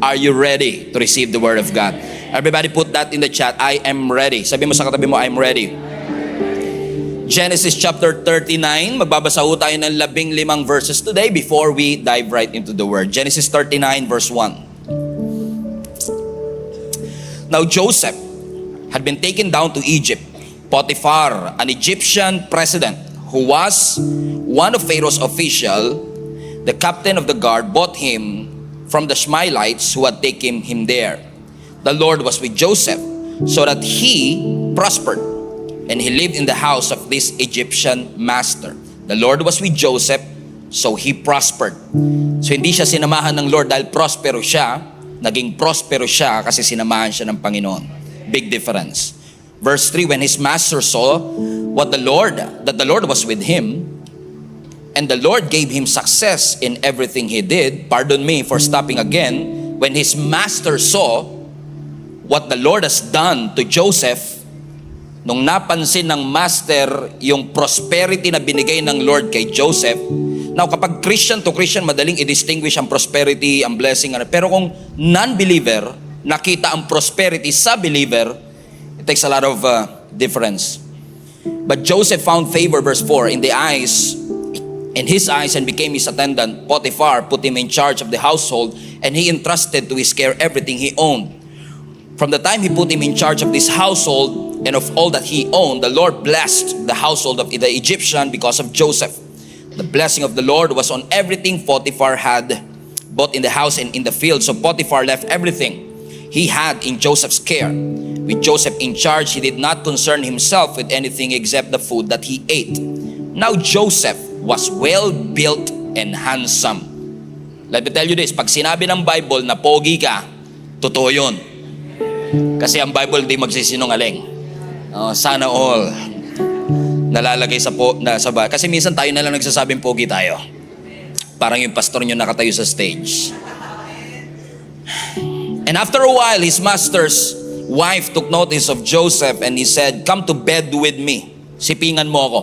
Are you ready to receive the Word of God? Everybody put that in the chat. I am ready. Sabi mo sa katabi mo, I'm ready. Genesis chapter 39. Magbabasa ho tayo ng 15 verses today before we dive right into the Word. Genesis 39 verse 1. Now Joseph had been taken down to Egypt. Potiphar, an Egyptian president who was one of Pharaoh's officials, the captain of the guard, bought him from the Ishmaelites who had taken him there. The Lord was with Joseph so that he prospered, and he lived in the house of this Egyptian master. The Lord was with Joseph so he prospered. So hindi siya sinamahan ng Lord dahil prospero siya, naging prospero siya kasi sinamahan siya ng Panginoon. Big difference. Verse 3, when his master saw that the Lord was with him, and the Lord gave him success in everything he did. Pardon me for stopping again. When his master saw what the Lord has done to Joseph, nung napansin ng master yung prosperity na binigay ng Lord kay Joseph. Now, kapag Christian to Christian, madaling i-distinguish ang prosperity, ang blessing. Pero kung non-believer, nakita ang prosperity sa believer, it takes a lot of difference. But Joseph found favor, verse 4, in his eyes, and became his attendant. Potiphar put him in charge of the household, and he entrusted to his care everything he owned. From the time he put him in charge of this household and of all that he owned, the Lord blessed the household of the Egyptian because of Joseph. The blessing of the Lord was on everything Potiphar had, both in the house and in the field. So Potiphar left everything he had in Joseph's care. With Joseph in charge, he did not concern himself with anything except the food that he ate. Now Joseph was well-built and handsome. Let me tell you this, pag sinabi ng Bible na pogi ka, totoo yun. Kasi ang Bible di magsisinungaling. Sana all nalalagay sa Bible. Kasi minsan tayo na lang nagsasabing pogi tayo. Parang yung pastor nyo nakatayo sa stage. And after a while, his master's wife took notice of Joseph and he said, "Come to bed with me. Sipingan mo ako."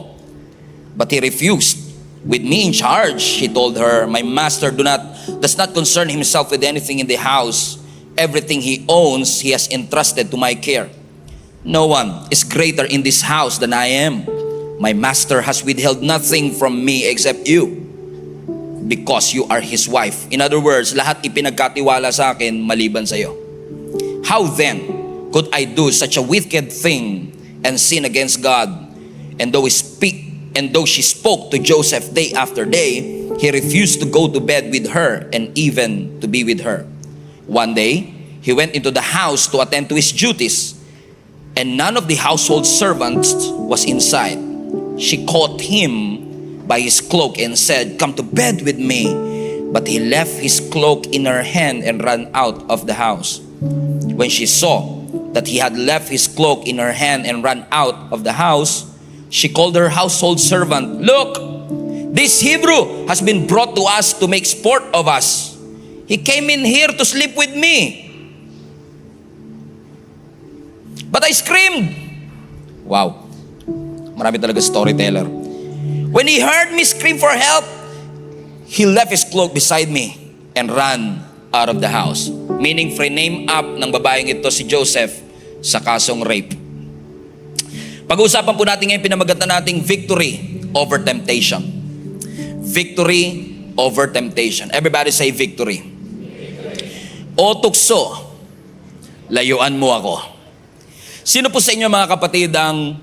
But he refused. "With me in charge," he told her, "my master does not concern himself with anything in the house. Everything he owns, he has entrusted to my care. No one is greater in this house than I am. My master has withheld nothing from me except you, because you are his wife." In other words, lahat ipinagkatiwala sa akin maliban sa iyo. "How then could I do such a wicked thing and sin against God?" And though she spoke to Joseph day after day, he refused to go to bed with her and even to be with her. One day, he went into the house to attend to his duties, and none of the household servants was inside. She caught him by his cloak and said, "Come to bed with me." But he left his cloak in her hand and ran out of the house. When she saw that he had left his cloak in her hand and ran out of the house, she called her household servant. "Look, this Hebrew has been brought to us to make sport of us. He came in here to sleep with me, but I screamed." Wow. Marami talaga storyteller. "When he heard me scream for help, he left his cloak beside me and ran out of the house." Meaning, frame up ng babaeng ito si Joseph sa kasong rape. Pag-uusapan po natin ngayon, pinamagatan nating victory over temptation. Victory over temptation. Everybody say victory. O tukso, layuan mo ako. Sino po sa inyo mga kapatid ang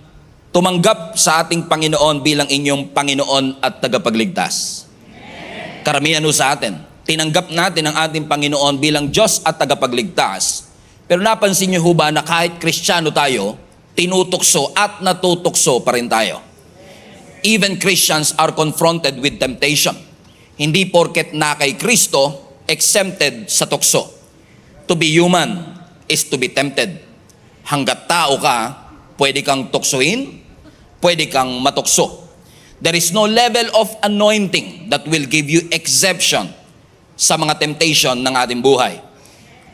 tumanggap sa ating Panginoon bilang inyong Panginoon at tagapagligtas? Karamihan sa atin. Tinanggap natin ang ating Panginoon bilang Diyos at tagapagligtas. Pero napansin niyo ba na kahit Kristiyano tayo, tinutukso at natutukso pa rin tayo. Even Christians are confronted with temptation. Hindi porket na kay Kristo, exempted sa tukso. To be human is to be tempted. Hanggat tao ka, pwede kang tuksuin, pwede kang matukso. There is no level of anointing that will give you exception sa mga temptation ng ating buhay.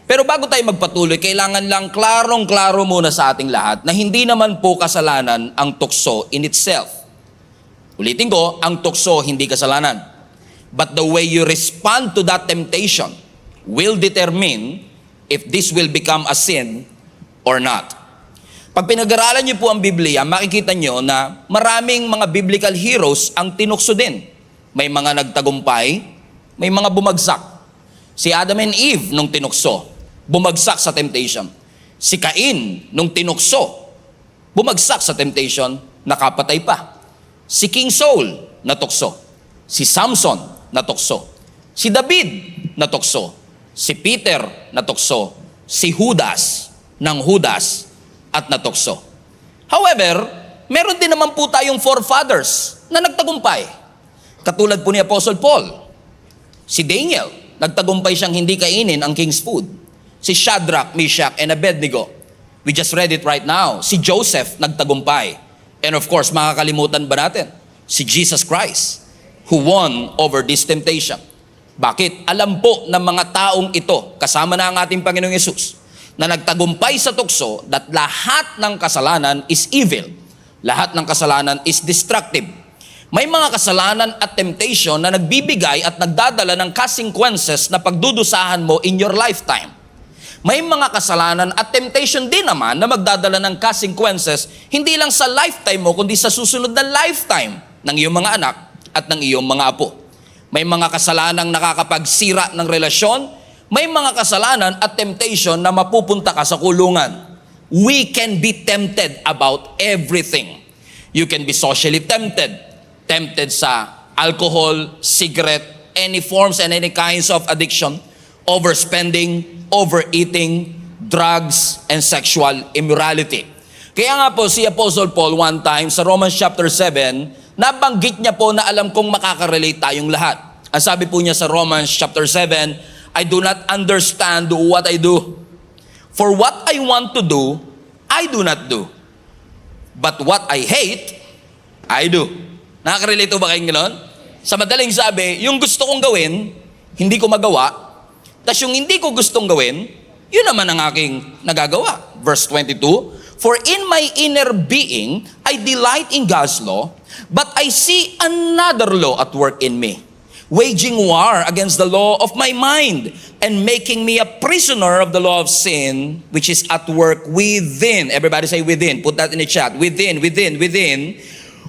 Pero bago tayo magpatuloy, kailangan lang klarong-klaro muna sa ating lahat na hindi naman po kasalanan ang tukso in itself. Ulitin ko, ang tukso hindi kasalanan. But the way you respond to that temptation will determine if this will become a sin or not. Pag pinag-aralan niyo po ang Biblia, makikita niyo na maraming mga biblical heroes ang tinukso din. May mga nagtagumpay, may mga bumagsak. Si Adam and Eve nung tinukso, bumagsak sa temptation. Si Cain nung tinukso, bumagsak sa temptation, nakapatay pa. Si King Saul, natukso. Si Samson, natukso. Si David, natukso. Si Peter, natukso. Si Judas, ng Judas, at natukso. However, meron din naman po tayong forefathers na nagtagumpay. Katulad po ni Apostle Paul. Si Daniel, nagtagumpay siyang hindi kainin ang king's food. Si Shadrach, Meshach, and Abednego. We just read it right now. Si Joseph, nagtagumpay. And of course, makakalimutan ba natin? Si Jesus Christ, who won over this temptation. Bakit? Alam po ng mga taong ito, kasama na ang ating Panginoong Yesus, na nagtagumpay sa tukso that lahat ng kasalanan is evil. Lahat ng kasalanan is destructive. May mga kasalanan at temptation na nagbibigay at nagdadala ng consequences na pagdudusahan mo in your lifetime. May mga kasalanan at temptation din naman na magdadala ng consequences hindi lang sa lifetime mo, kundi sa susunod na lifetime ng iyong mga anak at ng iyong mga apo. May mga kasalanang nakakapagsira ng relasyon. May mga kasalanan at temptation na mapupunta ka sa kulungan. We can be tempted about everything. You can be socially tempted. Tempted sa alcohol, cigarette, any forms and any kinds of addiction, overspending, overeating, drugs, and sexual immorality. Kaya nga po si Apostle Paul one time sa Romans chapter 7, nabanggit niya po na alam kong makaka-relate tayong lahat. Ang sabi po niya sa Romans chapter 7, I do not understand what I do. For what I want to do, I do not do. But what I hate, I do. Nakaka-relate ba kayong gano'n? Sa madaling sabi, yung gusto kong gawin, hindi ko magawa. Tapos yung hindi ko gustong gawin, yun naman ang aking nagagawa. Verse 22, for in my inner being, I delight in God's law, but I see another law at work in me, waging war against the law of my mind and making me a prisoner of the law of sin, which is at work within. Everybody say within. Put that in the chat. Within.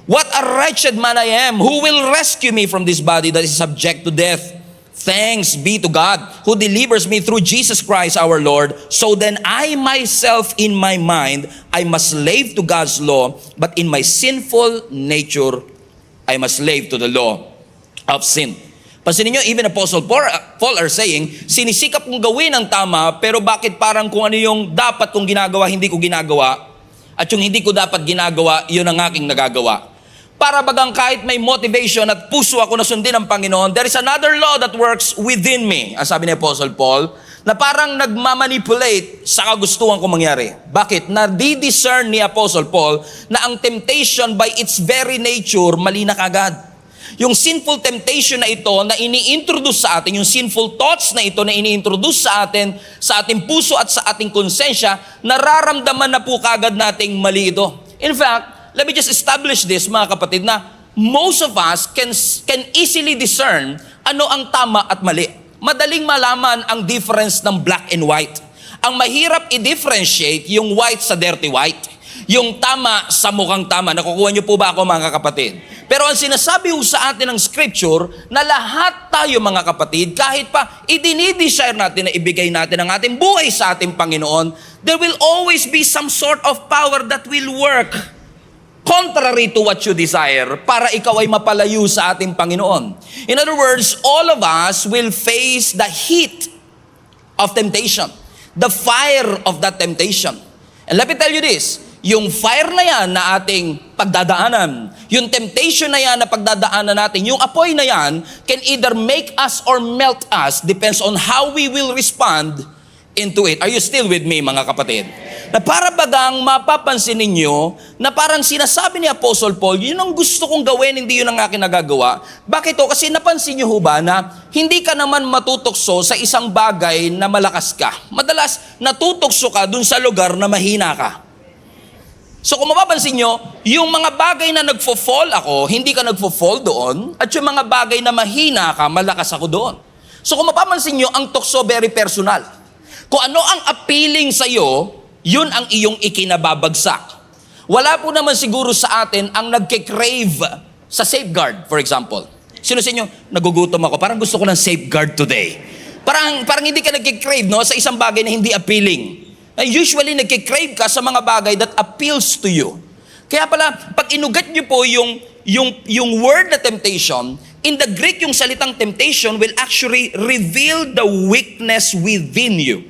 What a wretched man I am. Who will rescue me from this body that is subject to death? Thanks be to God who delivers me through Jesus Christ our Lord. So then I myself in my mind, I must slave to God's law, but in my sinful nature, I must slave to the law of sin. Pansinin nyo, even Apostle Paul are saying, sinisikap kong gawin ang tama, pero bakit parang kung ano yung dapat kong ginagawa, hindi ko ginagawa, at yung hindi ko dapat ginagawa, yun ang aking nagagawa. Para bagang kahit may motivation at puso ako na sundin ang Panginoon, there is another law that works within me, ang sabi ni Apostle Paul, na parang nagmamanipulate sa kagustuhan kong mangyari. Bakit? Nadi-discern ni Apostle Paul na ang temptation by its very nature, mali na kagad. Yung sinful temptation na ito na ini-introduce sa atin, yung sinful thoughts na ito na ini-introduce sa atin, sa ating puso at sa ating konsensya, nararamdaman na po kagad nating mali ito. In fact, let me just establish this mga kapatid na most of us can easily discern ano ang tama at mali. Madaling malaman ang difference ng black and white. Ang mahirap i-differentiate yung white sa dirty white. Yung tama sa mukhang tama. Nakukuha niyo po ba ako mga kapatid? Pero ang sinasabi sa atin ng scripture na lahat tayo mga kapatid, kahit pa idinidesire natin na ibigay natin ang ating buhay sa ating Panginoon, there will always be some sort of power that will work contrary to what you desire para ikaw ay mapalayo sa ating Panginoon. In other words, all of us will face the heat of temptation, the fire of that temptation. And let me tell you this, yung fire na yan na ating pagdadaanan, yung temptation na yan na pagdadaanan natin, yung apoy na yan can either make us or melt us, depends on how we will respond into it. Are you still with me mga kapatid? Na para bagang mapapansin ninyo na parang sinasabi ni Apostle Paul, yun ang gusto kong gawin, hindi yun ang aking nagagawa. Bakit to? Kasi napansin nyo ho ba na hindi ka naman matutokso sa isang bagay na malakas ka. Madalas natutokso ka dun sa lugar na mahina ka. So kung mapapansin nyo, yung mga bagay na nagfo-fall ako, hindi ka nagfo-fall doon, at yung mga bagay na mahina ka, malakas ako doon. So kung mapapansin nyo, ang tukso very personal. Kung ano ang appealing sa'yo, yun ang iyong ikinababagsak. Wala po naman siguro sa atin ang nagke-crave sa safeguard, for example. Sino sa inyo, nagugutom ako, parang gusto ko ng safeguard today. Parang hindi ka nagke-crave, no, sa isang bagay na hindi appealing. Usually, nagke-crave ka sa mga bagay that appeals to you. Kaya pala, pag inugat nyo po yung word na temptation, in the Greek, yung salitang temptation will actually reveal the weakness within you.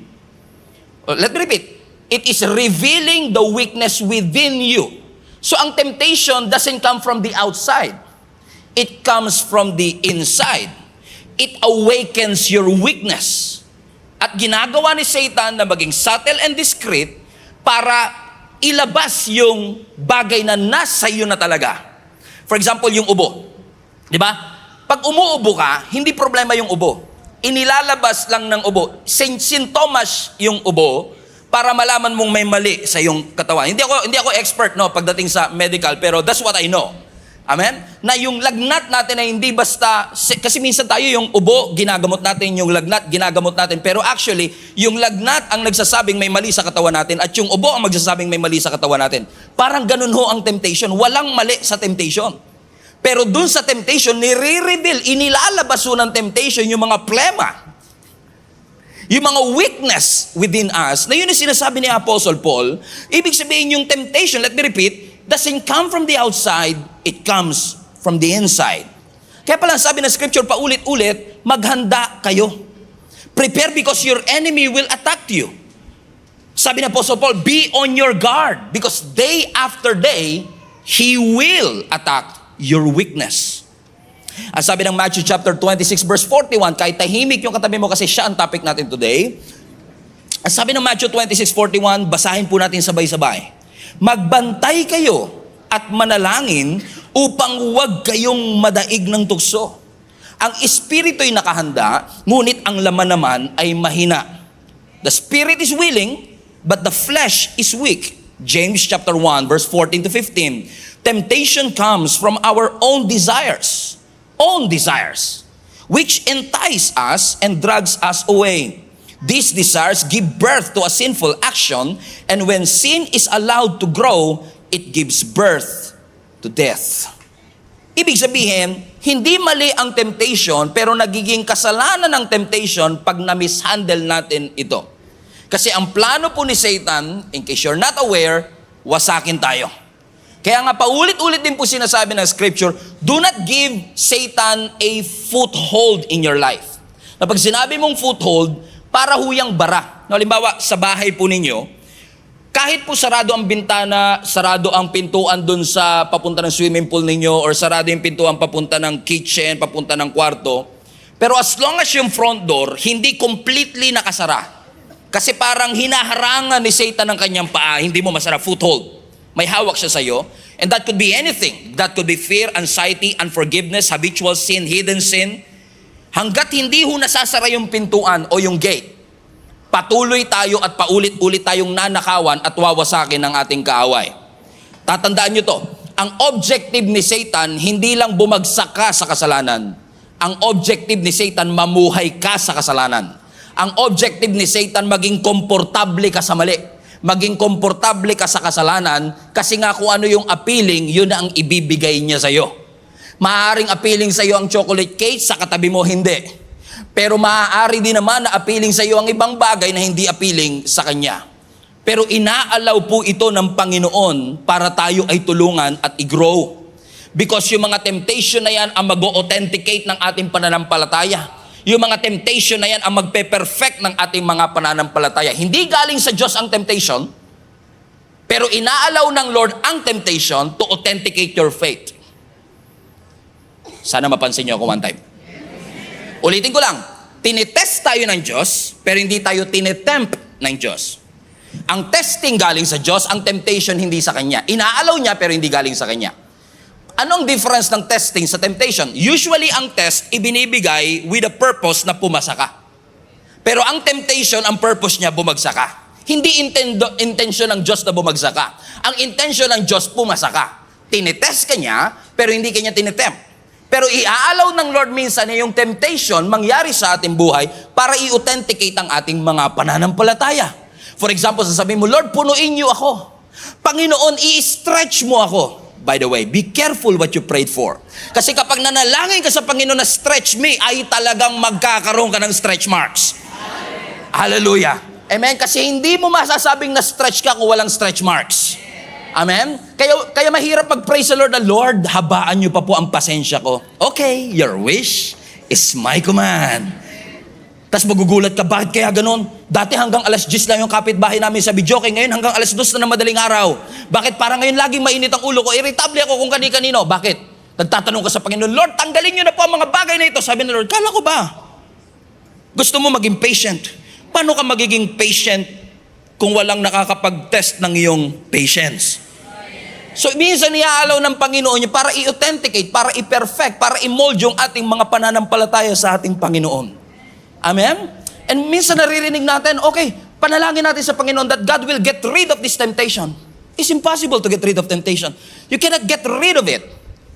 Let me repeat. It is revealing the weakness within you. So ang temptation doesn't come from the outside. It comes from the inside. It awakens your weakness. At ginagawa ni Satan na maging subtle and discreet para ilabas yung bagay na nasa iyo na talaga. For example, yung ubo. Di ba? Pag umuubo ka, hindi problema yung ubo. Inilalabas lang ng ubo. Sintomas yung ubo para malaman mong may mali sa iyong katawan. Hindi ako expert, no, pagdating sa medical, pero that's what I know. Amen? Na yung lagnat natin ay hindi basta, kasi minsan tayo yung ubo, ginagamot natin, yung lagnat, ginagamot natin. Pero actually, yung lagnat ang nagsasabing may mali sa katawan natin at yung ubo ang magsasabing may mali sa katawan natin. Parang ganun ho ang temptation. Walang mali sa temptation. Pero dun sa temptation, nire-reveal, inilalabas ho ng temptation yung mga plema, yung mga weakness within us, na yun yung sinasabi ni Apostle Paul. Ibig sabihin yung temptation, let me repeat, doesn't come from the outside, it comes from the inside. Kaya pala sabi ng scripture paulit-ulit, maghanda kayo. Prepare because your enemy will attack you. Sabi ng Apostle Paul, be on your guard because day after day, he will attack your weakness. Ang sabi ng Matthew chapter 26 verse 41, kahit tahimik yung katabi mo kasi siya ang topic natin today. Ang sabi ng Matthew 26:41, basahin po natin sabay-sabay. Magbantay kayo at manalangin upang huwag kayong madaig ng tukso. Ang espiritu'y nakahanda, ngunit ang laman naman ay mahina. The spirit is willing, but the flesh is weak. James chapter 1 verse 14 to 15. Temptation comes from our own desires, which entice us and drags us away. These desires give birth to a sinful action, and when sin is allowed to grow, it gives birth to death. Ibig sabihin, hindi mali ang temptation, pero nagiging kasalanan ng temptation pag na-mishandle natin ito. Kasi ang plano po ni Satan, in case you're not aware, wasakin tayo. Kaya nga paulit-ulit din po sinasabi ng scripture, do not give Satan a foothold in your life. Na pag sinabi mong foothold, para huyang bara. Halimbawa, sa bahay po ninyo, kahit po sarado ang bintana, sarado ang pintuan dun sa papunta ng swimming pool ninyo, or sarado yung pintuan papunta ng kitchen, papunta ng kwarto, pero as long as yung front door, hindi completely nakasara. Kasi parang hinaharangan ni Satan ng kanyang paa, hindi mo masara, foothold. May hawak siya sa'yo. And that could be anything. That could be fear, anxiety, unforgiveness, habitual sin, hidden sin. Hanggat hindi ho nasasara yung pintuan o yung gate, patuloy tayo at paulit-ulit tayong nanakawan at wawasakin ng ating kaaway. Tatandaan nyo to, ang objective ni Satan, hindi lang bumagsak ka sa kasalanan. Ang objective ni Satan, mamuhay ka sa kasalanan. Ang objective ni Satan, maging komportable ka sa mali. Maging komportable ka sa kasalanan kasi nga kung ano yung appealing, yun na ang ibibigay niya sa'yo. Maaaring appealing sa'yo ang chocolate cake, sa katabi mo hindi. Pero maaari din naman na appealing sa'yo ang ibang bagay na hindi appealing sa Kanya. Pero inaalaw po ito ng Panginoon para tayo ay tulungan at i-grow. Because yung mga temptation na yan ang mag-authenticate ng ating pananampalataya. Yung mga temptation na yan ang magpe-perfect ng ating mga pananampalataya. Hindi galing sa Diyos ang temptation, pero inaalaw ng Lord ang temptation to authenticate your faith. Sana mapansin niyo ako one time. Ulitin ko lang, tinitest tayo ng Diyos, pero hindi tayo tinetempt ng Diyos. Ang testing galing sa Diyos, ang temptation hindi sa Kanya. Inaalaw niya, pero hindi galing sa Kanya. Anong difference ng testing sa temptation? Usually, ang test, ibinibigay with a purpose na pumasa ka. Pero ang temptation, ang purpose niya, bumagsak ka. Hindi intention ng Diyos na bumagsak ka. Ang intention ng Diyos, pumasa ka. Tinetest ka niya, pero hindi kanya tinetempt. Pero iaalaw ng Lord minsan na yung temptation mangyari sa ating buhay para i-authenticate ang ating mga pananampalataya. For example, sasabihin mo, Lord, punuin niyo ako. Panginoon, i-stretch mo ako. By the way, be careful what you prayed for. Kasi kapag nanalangin ka sa Panginoon na stretch me, ay talagang magkakaroon ka ng stretch marks. Hallelujah. Amen? Kasi hindi mo masasabing na stretch ka kung walang stretch marks. Amen? Kaya mahirap mag-pray sa Lord na, Lord, habaan niyo pa po ang pasensya ko. Okay, your wish is my command. Tapos magugulat ka, bakit kaya ganun? Dati hanggang alas 10 lang yung kapitbahay namin sa Bidyoke, ngayon hanggang alas 2 na ng madaling araw. Bakit parang ngayon laging mainit ang ulo ko? Irritable ako kung kani-kanino. Bakit? Nagtatanong ka sa Panginoon, Lord, tanggalin niyo na po ang mga bagay na ito. Sabi ng Lord, kala ko ba? Gusto mo maging patient. Paano ka magiging patient kung walang nakakapag-test ng iyong patience? So, minsan iaalaw ng Panginoon niya para i-authenticate, para i-perfect, para i-mold yung ating mga pananampalataya sa ating Panginoon. Amen? And minsan naririnig natin, okay, panalangin natin sa Panginoon that God will get rid of this temptation. It's impossible to get rid of temptation. You cannot get rid of it.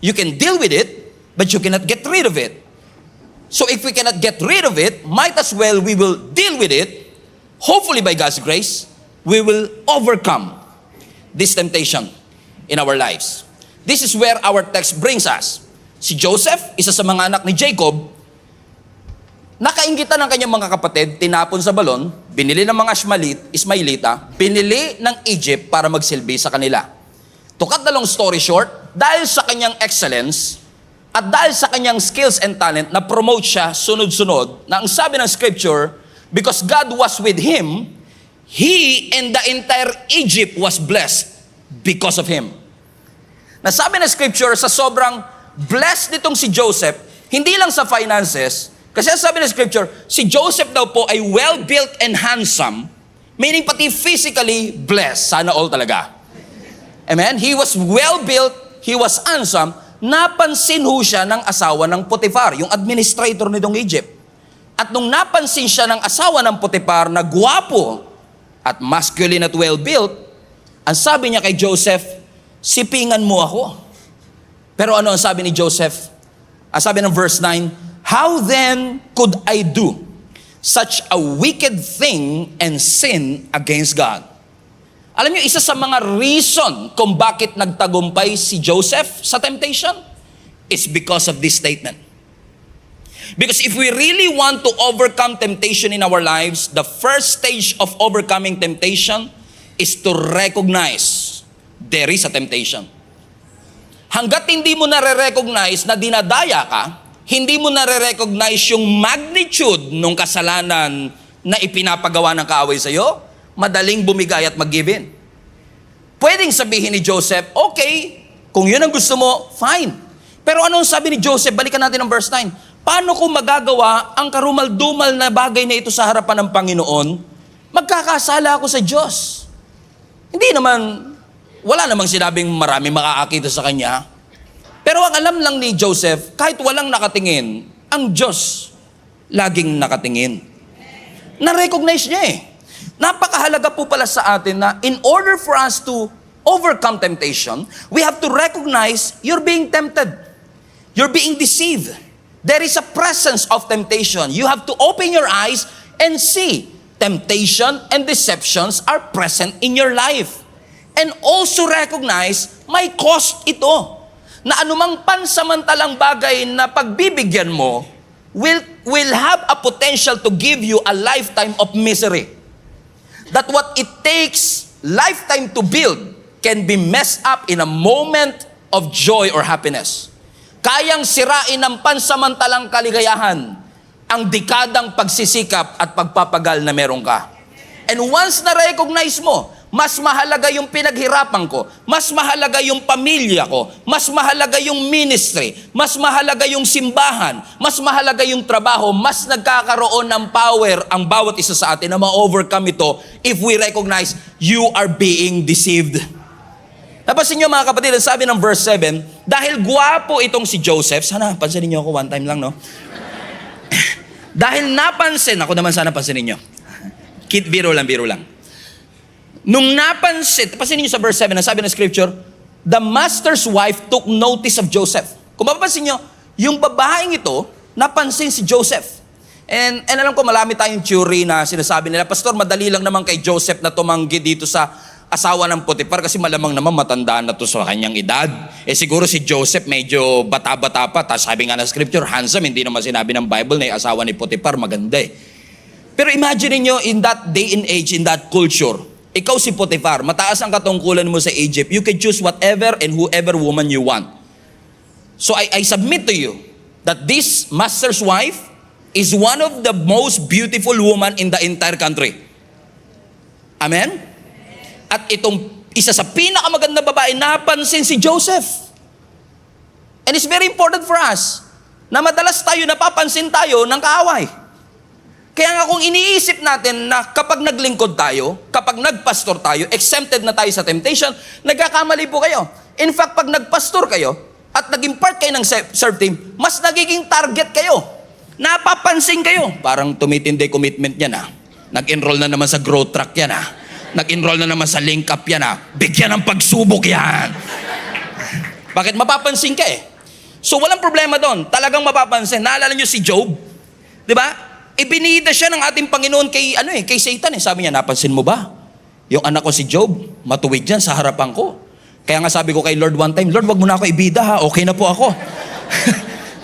You can deal with it, but you cannot get rid of it. So if we cannot get rid of it, might as well we will deal with it. Hopefully by God's grace, we will overcome this temptation in our lives. This is where our text brings us. Si Joseph, isa sa mga anak ni Jacob, nakainggitan ng kanyang mga kapatid, tinapon sa balon, binili ng mga Ismailita, binili ng Egypt para magsilbi sa kanila. To cut the long story short, dahil sa kanyang excellence at dahil sa kanyang skills and talent, na-promote siya sunod-sunod, na ang sabi ng scripture, because God was with him, he and the entire Egypt was blessed because of him. Nasabi ng scripture, sa sobrang blessed nitong si Joseph, hindi lang sa finances, kasi sabi ng scripture, si Joseph daw po ay well-built and handsome, meaning pati physically blessed. Sana all talaga. Amen? He was well-built, he was handsome, napansin ho siya ng asawa ng Potiphar, yung administrator nitong Egypt. At nung napansin siya ng asawa ng Potiphar na gwapo at masculine at well-built, ang sabi niya kay Joseph, sipingan mo ako. Pero ano ang sabi ni Joseph? Ang sabi ng verse 9, how then could I do such a wicked thing and sin against God? Alam niyo, isa sa mga reason kung bakit nagtagumpay si Joseph sa temptation is because of this statement. Because if we really want to overcome temptation in our lives, the first stage of overcoming temptation is to recognize there is a temptation. Hanggat hindi mo nare-recognize na dinadaya ka, hindi mo nare-recognize yung magnitude ng kasalanan na ipinapagawa ng kaaway sa iyo, madaling bumigay at mag-give in. Pwedeng sabihin ni Joseph, okay, kung yun ang gusto mo, fine. Pero anong sabi ni Joseph? Balikan natin ang verse 9. Paano ko magagawa ang karumal-dumal na bagay na ito sa harapan ng Panginoon? Magkakasala ako sa Diyos. Hindi naman, wala namang sinabing marami makakakita sa kanya. Pero ang alam lang ni Joseph, kahit walang nakatingin, ang Diyos laging nakatingin. Na-recognize niya eh. Napakahalaga po pala sa atin na in order for us to overcome temptation, we have to recognize you're being tempted. You're being deceived. There is a presence of temptation. You have to open your eyes and see temptation and deceptions are present in your life. And also recognize may cost ito. Na anumang pansamantalang bagay na pagbibigyan mo will have a potential to give you a lifetime of misery. That what it takes lifetime to build can be messed up in a moment of joy or happiness. Kayang sirain ng pansamantalang kaligayahan ang dekadang pagsisikap at pagpapagal na meron ka. And once na-recognize mo, mas mahalaga yung pinaghirapan ko, mas mahalaga yung pamilya ko, mas mahalaga yung ministry, mas mahalaga yung simbahan, mas mahalaga yung trabaho, mas nagkakaroon ng power ang bawat isa sa atin na ma-overcome ito if we recognize you are being deceived. Napansin niyo mga kapatid, ang sabi ng verse 7, dahil gwapo itong si Joseph, sana pansinin niyo ako one time lang, no? Dahil napansin, ako naman sana pansinin niyo. Biro lang. Nung napansin, pansinin niyo sa verse 7, ang sabi ng scripture, the master's wife took notice of Joseph. Kung mapapansin niyo, yung babaeng ito, napansin si Joseph. And alam ko, marami tayong theory na sinasabi nila, Pastor, madali lang naman kay Joseph na tumanggi dito sa asawa ng Potiphar kasi malamang naman matanda na to sa kanyang edad. Siguro si Joseph medyo bata-bata pa. Tapos sabi nga ng scripture, handsome. Hindi naman sinabi ng Bible na yung asawa ni Potiphar maganda eh. Pero imagine niyo in that day and age, in that culture, ikaw si Potiphar, mataas ang katungkulan mo sa Egypt. You can choose whatever and whoever woman you want. So I submit to you that this master's wife is one of the most beautiful woman in the entire country. Amen? At itong isa sa pinakamaganda babae, napansin si Joseph. And it's very important for us na madalas tayo napapansin tayo ng kaaway. Kaya nga kung iniisip natin na kapag naglingkod tayo, kapag nagpastor tayo, exempted na tayo sa temptation, nagkakamali po kayo. In fact, pag nagpastor kayo at naging part kayo ng serve team, mas nagiging target kayo. Napapansin kayo. Parang tumitindi commitment niya na. Nag-enroll na naman sa growth track yan ah. Nag-enroll na naman sa link up yan ah. Bigyan ng pagsubok yan. Bakit? Mapapansin ka eh. So walang problema doon. Talagang mapapansin. Naalala niyo si Job? Di ba? Ibinida siya ng ating Panginoon kay Satan eh. Sabi niya, napansin mo ba? Yung anak ko si Job, matuwid dyan sa harapan ko. Kaya nga sabi ko kay Lord one time, Lord, wag mo na ako ibida ha. Okay na po ako.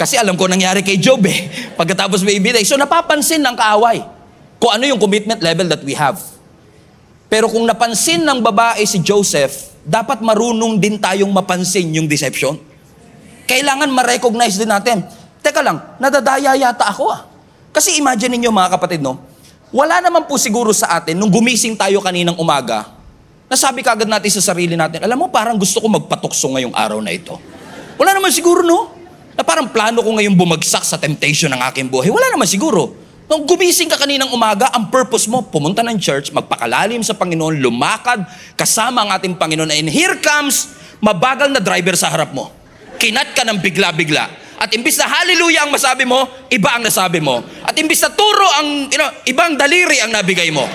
Kasi alam ko nangyari kay Job eh. Pagkatapos may ibida. So napapansin ng kaaway kung ano yung commitment level that we have. Pero kung napansin ng babae si Joseph, dapat marunong din tayong mapansin yung deception. Kailangan ma-recognize din natin. Teka lang, nadadaya yata ako ah. Kasi imagine niyo mga kapatid, no? Wala naman po siguro sa atin, nung gumising tayo kaninang umaga, nasabi kagad natin sa sarili natin, alam mo, parang gusto ko magpatukso ngayong araw na ito. Wala naman siguro, no? Na parang plano ko ngayong bumagsak sa temptation ng aking buhay. Wala naman siguro. Nung gumising ka kaninang umaga, ang purpose mo, pumunta ng church, magpakalalim sa Panginoon, lumakad, kasama ang ating Panginoon. And here comes, mabagal na driver sa harap mo. Kinat ka ng bigla-bigla. At imbis na hallelujah ang masabi mo, iba ang nasabi mo. At imbis na turo ang, ibang daliri ang nabigay mo.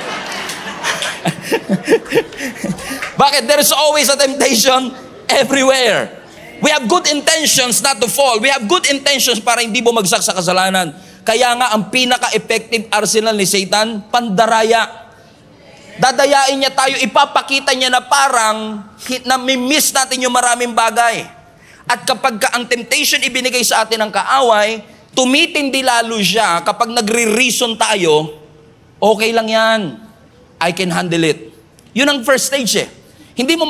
Bakit? There is always a temptation everywhere. We have good intentions not to fall. We have good intentions para hindi bumagsak sa kasalanan. Kaya nga ang pinaka-effective arsenal ni Satan, pandaraya. Dadayain niya tayo, ipapakita niya na parang nami-miss natin yung maraming bagay. At kapag ang temptation ibinigay sa atin ng kaaway, tumitindi lalo siya. Kapag nagre-reason tayo, okay lang yan. I can handle it. Yun ang first stage eh. Hindi mo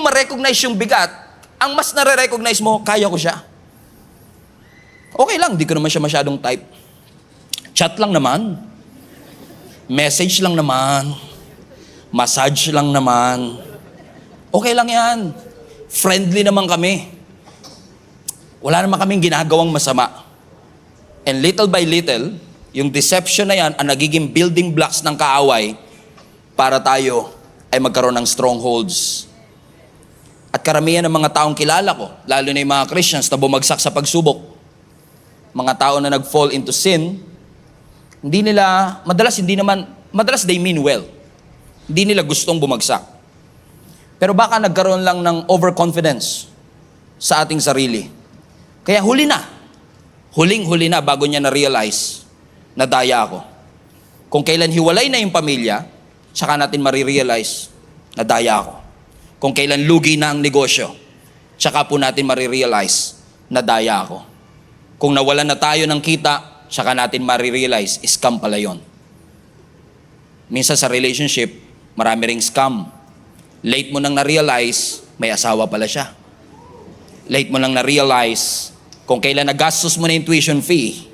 ma-recognize yung bigat. Ang mas nare-recognize mo, kaya ko siya. Okay lang, di ko naman siya masyadong type. Chat lang naman. Message lang naman. Massage lang naman. Okay lang yan. Friendly naman kami. Wala naman kaming ginagawang masama. And little by little, yung deception na yan ang nagiging building blocks ng kaaway para tayo ay magkaroon ng strongholds. At karamihan ng mga taong kilala ko, lalo na yung mga Christians na bumagsak sa pagsubok, mga tao na nag-fall into sin, madalas they mean well. Hindi nila gustong bumagsak. Pero baka nagkaroon lang ng overconfidence sa ating sarili. Kaya huling-huli na bago niya na-realize na daya ako. Kung kailan hiwalay na yung pamilya, saka natin marirealize na daya ako. Kung kailan lugi na ang negosyo, saka po natin marirealize na daya ako. Kung nawalan na tayo ng kita, saka natin marirealize, scam pala yun. Minsan sa relationship, marami ring scam. Late mo nang na-realize, may asawa pala siya. Late mo nang na-realize, kung kailan nagastos mo na yung tuition fee,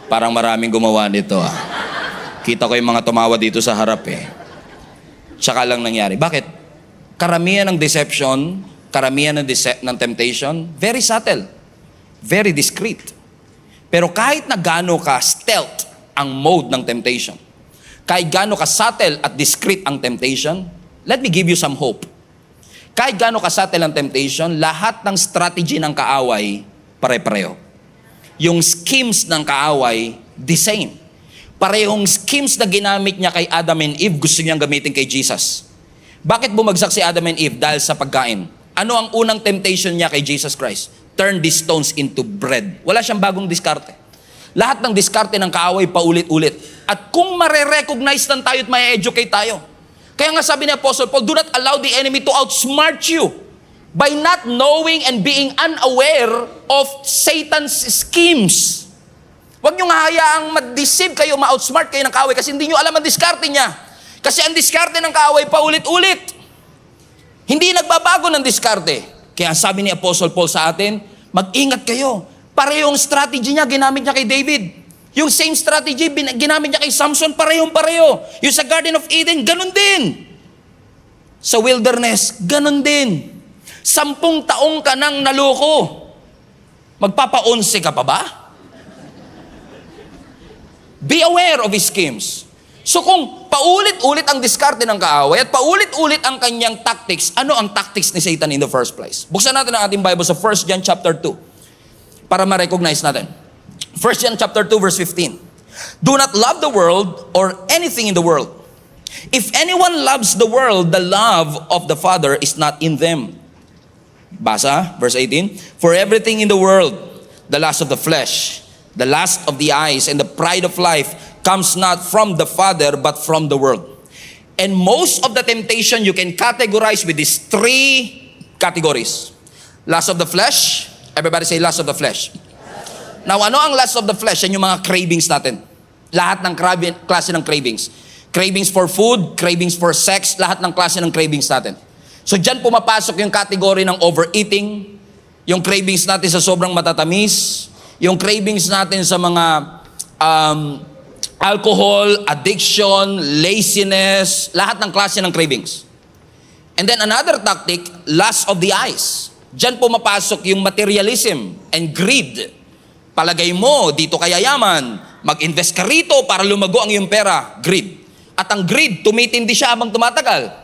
parang maraming gumawa nito ah. Kita ko yung mga tumawa dito sa harap eh. Tsaka lang nangyari. Bakit? Karamihan ng deception, karamihan ng temptation, very subtle, very discreet. Pero kahit na gaano ka stealth ang mode ng temptation, kahit gaano ka subtle at discreet ang temptation, let me give you some hope. Kahit gaano ka subtle ang temptation, lahat ng strategy ng kaaway, pare-pareho. Yung schemes ng kaaway, the same. Parehong schemes na ginamit niya kay Adam and Eve, gusto niyang gamitin kay Jesus. Bakit bumagsak si Adam and Eve? Dahil sa pagkain. Ano ang unang temptation niya kay Jesus Christ? Turn these stones into bread. Wala siyang bagong diskarte. Lahat ng diskarte ng kaaway paulit-ulit. At kung mare-recognize lang tayo at may-educate tayo. Kaya nga sabi ni Apostle Paul, do not allow the enemy to outsmart you by not knowing and being unaware of Satan's schemes. Huwag niyong hahayaang ma-deceive kayo, ma-outsmart kayo ng kaaway kasi hindi niyo alam ang diskarte niya. Kasi ang diskarte ng kaaway paulit-ulit. Hindi nagbabago ng diskarte. Kaya sabi ni Apostle Paul sa atin, mag-ingat kayo. Parehong strategy niya, ginamit niya kay David. Yung same strategy, ginamit niya kay Samson, parehong-pareho. Yung sa Garden of Eden, ganun din. Sa wilderness, ganun din. 10 taong ka nang naloko. Magpapa-11 ka pa ba? Be aware of his schemes. So kung paulit-ulit ang diskarte ng kaaway at paulit-ulit ang kanyang tactics, ano ang tactics ni Satan in the first place? Buksan natin ang ating Bible sa 1 John chapter 2 para ma-recognize natin. 1 John chapter 2 verse 15. Do not love the world or anything in the world. If anyone loves the world, the love of the Father is not in them. Basa, verse 18. For everything in the world, the lust of the flesh, the lust of the eyes, and the pride of life comes not from the Father, but from the world. And most of the temptation you can categorize with these 3 categories. Lust of the flesh. Everybody say lust of the flesh. Now, ano ang lust of the flesh? Yan yung mga cravings natin. Lahat ng klase ng cravings. Cravings for food, cravings for sex, lahat ng klase ng cravings natin. So dyan pumapasok yung category ng overeating, yung cravings natin sa sobrang matatamis, yung cravings natin sa mga alcohol, addiction, laziness, lahat ng klase ng cravings. And then another tactic, lust of the eyes. Dyan pumapasok yung materialism and greed. Palagay mo, dito kaya yaman, mag-invest ka rito para lumago ang iyong pera. Greed. At ang greed, tumitindi siya habang tumatagal.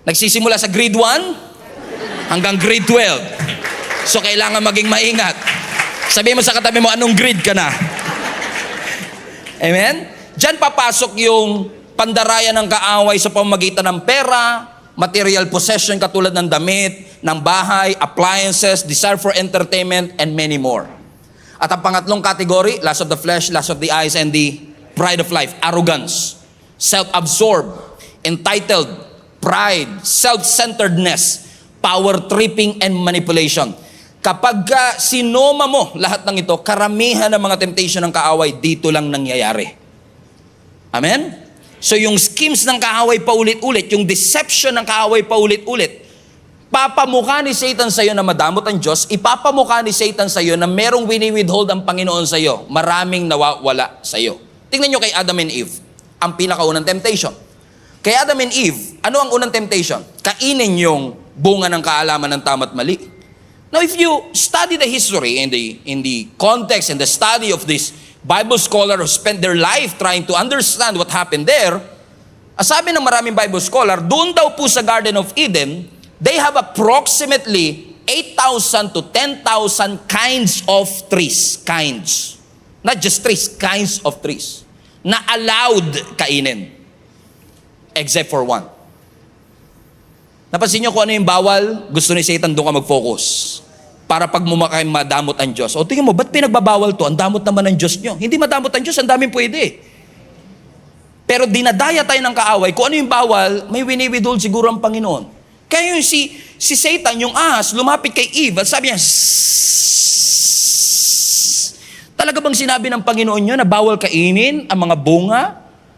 Nagsisimula sa grade 1 hanggang grade 12. So kailangan maging maingat. Sabihin mo sa katabi mo, anong grade ka na? Amen? Diyan papasok yung pandarayan ng kaaway sa pamamagitan ng pera, material possession katulad ng damit, ng bahay, appliances, desire for entertainment, and many more. At ang pangatlong category, lust of the flesh, lust of the eyes, and the pride of life, arrogance, self-absorbed, entitled, pride, self-centeredness, power-tripping, and manipulation. Kapag sinoma mo lahat ng ito, karamihan ng mga temptation ng kaaway, dito lang nangyayari. Amen? So yung schemes ng kaaway paulit-ulit, yung deception ng kaaway paulit-ulit, papamukha ni Satan sa iyo na madamot ang Diyos, ipapamukha ni Satan sa iyo na merong wini-withhold ang Panginoon sa iyo, maraming nawawala sa iyo. Tingnan nyo kay Adam and Eve, ang pinakaunang temptation. Kay Adam and Eve, ano ang unang temptation? Kainin yung bunga ng kaalaman ng tama at mali. Now, if you study the history in the context and the study of this Bible scholar who spent their life trying to understand what happened there, sabi ng maraming Bible scholar, doon daw po sa Garden of Eden, they have approximately 8,000 to 10,000 kinds of trees. Kinds. Not just trees, kinds of trees. Na allowed kainin. Except for one. Napansin niyo kung ano yung bawal? Gusto ni Satan doon ka mag-focus. Para pag mumakay madamot ang Diyos. O tingin mo, ba't pinagbabawal to? Ang damot naman ng Diyos nyo. Hindi madamot ang Diyos, ang daming pwede. Pero dinadaya tayo ng kaaway. Kung ano yung bawal, may wini-withhold siguro ang Panginoon. Kaya yung si Satan, yung ahas, lumapit kay Eve at sabi niya, talaga bang sinabi ng Panginoon niyo na bawal kainin ang mga bunga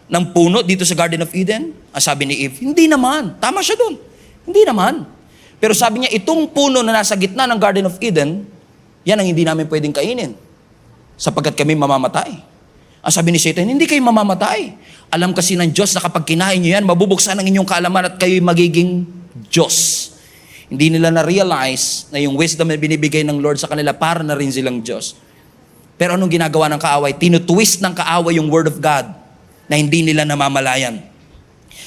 ng puno dito sa Garden of Eden? Ang sabi ni Eve, hindi naman. Tama siya doon. Hindi naman. Pero sabi niya, itong puno na nasa gitna ng Garden of Eden, yan ang hindi namin pwedeng kainin. Sapagkat kami mamamatay. Ang sabi ni Satan, hindi kayo mamamatay. Alam kasi ng Diyos na kapag kinain niyo yan, mabubuksan ang inyong kaalaman at kayo'y magiging Diyos. Hindi nila na-realize na yung wisdom na binibigay ng Lord sa kanila, para na rin silang Diyos. Pero anong ginagawa ng kaaway? Tinutwist ng kaaway yung Word of God na hindi nila namamalayan.